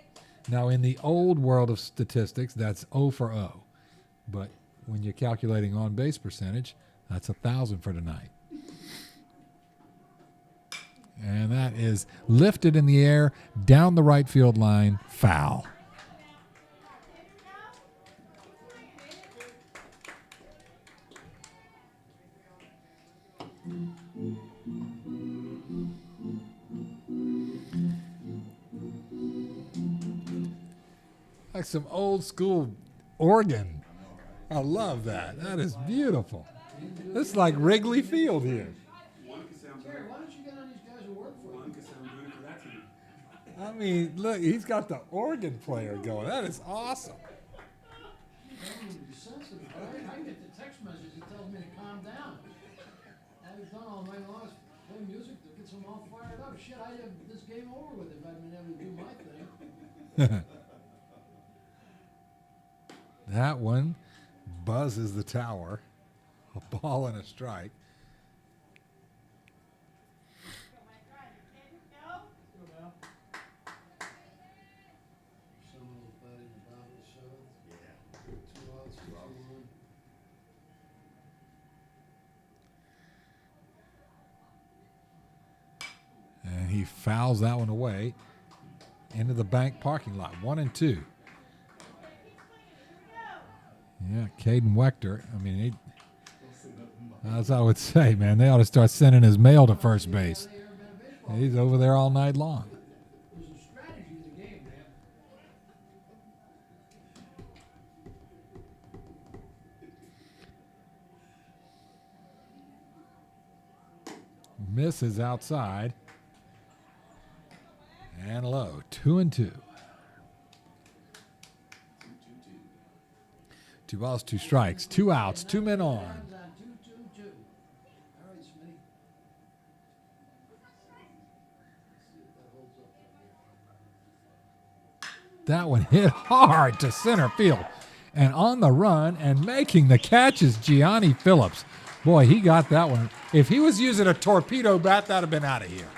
Now, in the old world of statistics, that's 0 for 0. But when you're calculating on-base percentage, that's 1,000 for tonight. And that is lifted in the air, down the right field line, foul. Like some old school organ. I love that. That is beautiful. It's like Wrigley Field here. Terry, why don't you get on these guys who work for you? I mean, look, he's got the organ player going. That is awesome. I need to be sensitive, right? I get the text message that tells me to calm down. I've done all night long, play music that gets them all fired up. Shit, I have this game over with if I'd been able to do my thing. That one buzzes the tower. A ball and a strike. he fouls that one away into the bank parking lot. 1-2. Yeah, Caden Wechter. I mean, as I would say, man, they ought to start sending his mail to first base. He's over there all night long. There's a strategy in the game, man. Misses outside. And low. 2-2. 2 balls, 2 strikes, 2 outs, 2 men on. All right, Smitty. That one hit hard to center field. And on the run and making the catch is Gianni Phillips. Boy, he got that one. If he was using a torpedo bat, that would have been out of here.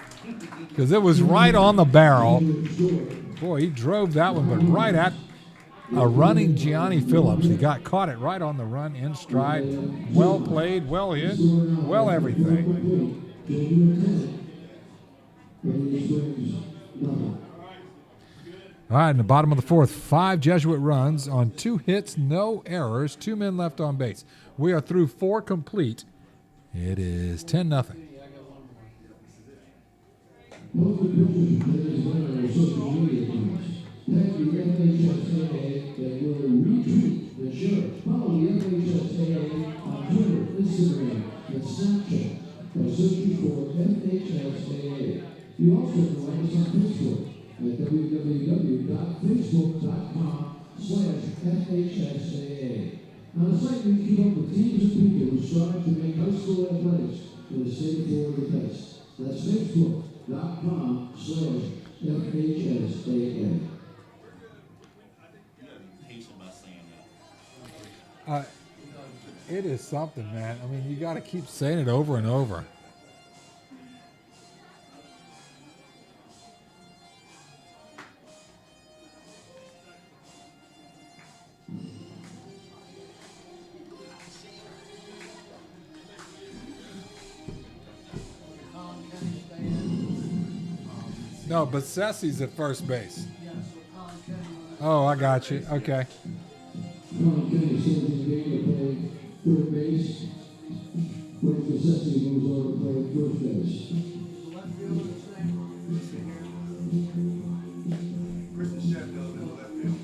Because it was right on the barrel. Boy, he drove that one, but right at a running Gianni Phillips. He caught it right on the run in stride. Well played, well hit, well everything. All right, in the bottom of the fourth, 5 Jesuit runs on 2 hits, no errors, 2 men left on base. We are through 4 complete. It is 10-0. Most of the pictures players on our social media accounts. Thank you, FHSAA, that will retweet the shirts. Follow the FHSAA on Twitter, Instagram, and Snapchat by searching for FHSAA. You also can like us on Facebook at www.facebook.com/FHSAA. On the site, we keep up with teams of people who strive to make high school athletics in the state of Florida the best. That's Facebook.com/FHSAA. It is something, man. I mean, you got to keep saying it over and over. No, but Sessy's at first base. Oh, I got you. Okay. Colin Kenny sends the game to play third base. Whereas Necessity moves over to play first base. Christian Sheffield in the left field.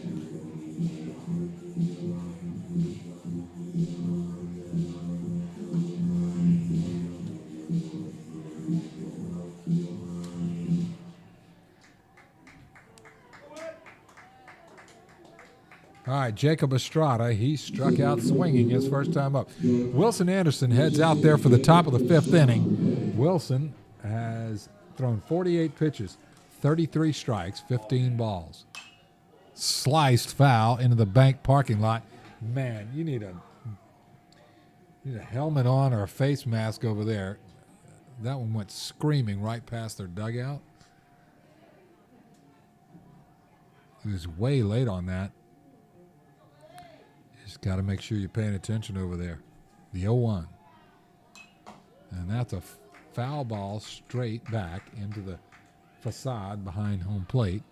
All right, Jacob Estrada, he struck out swinging his first time up. Wilson Anderson heads out there for the top of the 5th inning. Wilson has thrown 48 pitches, 33 strikes, 15 balls. Sliced foul into the bank parking lot. Man, you need a helmet on or a face mask over there. That one went screaming right past their dugout. He was way late on that. Just got to make sure you're paying attention over there. The 0-1. And that's a foul ball straight back into the facade behind home plate.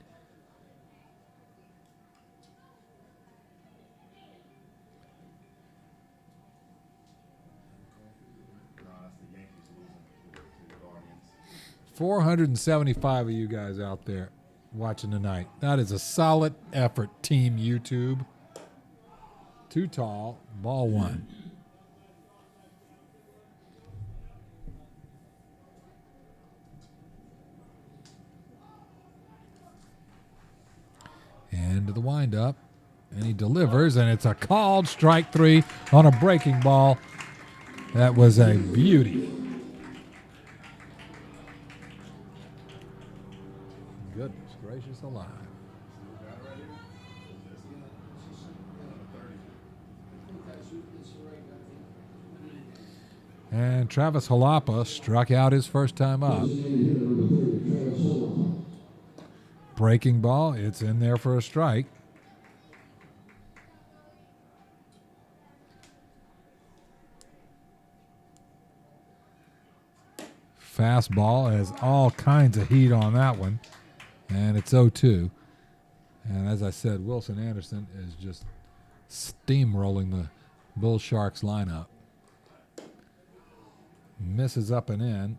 No, that's the Yankees losing to the Guardians. 475 of you guys out there watching tonight. That is a solid effort, Team YouTube. Too tall, ball 1. Into the windup, and he delivers, and it's a called strike 3 on a breaking ball. That was a beauty. Goodness gracious alive. And Travis Jalapa struck out his first time up. Breaking ball, it's in there for a strike. Fastball has all kinds of heat on that one, and it's 0-2. And as I said, Wilson Anderson is just steamrolling the Bull Sharks lineup. Misses up and in.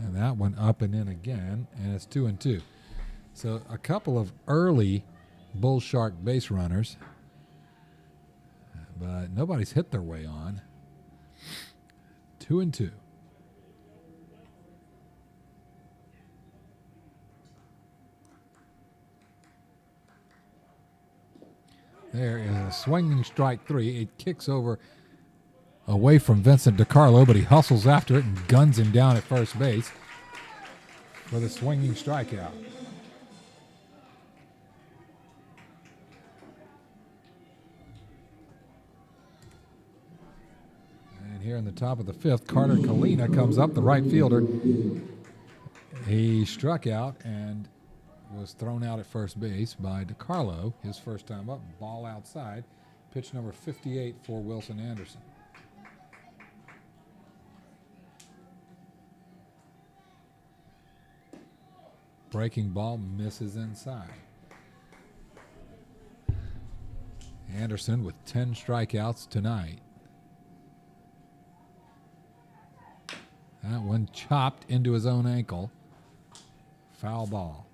And that one up and in again, and it's 2-2. So a couple of early Bull Shark base runners, but nobody's hit their way on. 2-2. There is a swinging strike 3. It kicks over away from Vincent DiCarlo, but he hustles after it and guns him down at first base for the swinging strikeout. And here in the top of the 5th, Carter Kalina comes up, the right fielder. He struck out and was thrown out at first base by DiCarlo, his first time up. Ball outside. Pitch number 58 for Wilson Anderson. Breaking ball misses inside. Anderson with 10 strikeouts tonight. That one chopped into his own ankle. Foul ball.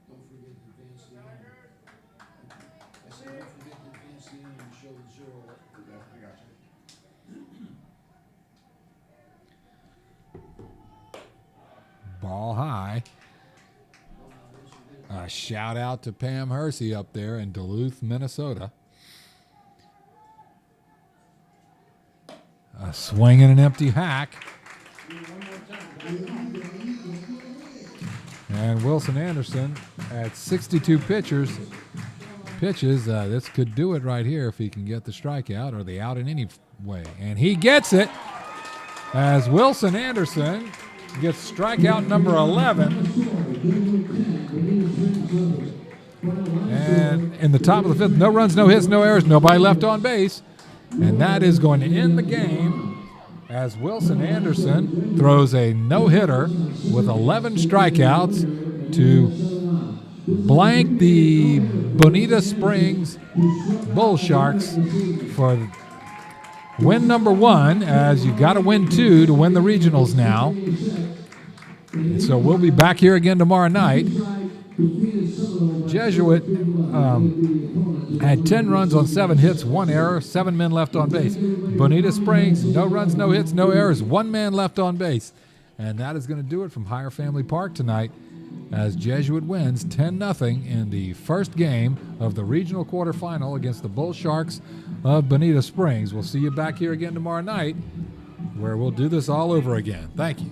Don't forget to advance the inning. I said don't forget to advance the inning and show the 0. I got you. Ball high. A shout out to Pam Hersey up there in Duluth, Minnesota. A swing and an empty hack. And Wilson Anderson at 62 pitches. This could do it right here if he can get the strikeout or the out in any way. And he gets it as Wilson Anderson gets strikeout number 11. And in the top of the 5th, no runs, no hits, no errors, nobody left on base. And that is going to end the game as Wilson Anderson throws a no-hitter with 11 strikeouts to blank the Bonita Springs Bull Sharks for win number 1, as you've got to win 2 to win the regionals now. And so we'll be back here again tomorrow night. Jesuit had 10 runs on 7 hits, 1 error, 7 men left on base. Bonita Springs, no runs, no hits, no errors, 1 man left on base. And that is going to do it from Hyer Family Park tonight as Jesuit wins 10-0 in the first game of the regional quarterfinal against the Bull Sharks of Bonita Springs. We'll see you back here again tomorrow night where we'll do this all over again. Thank you.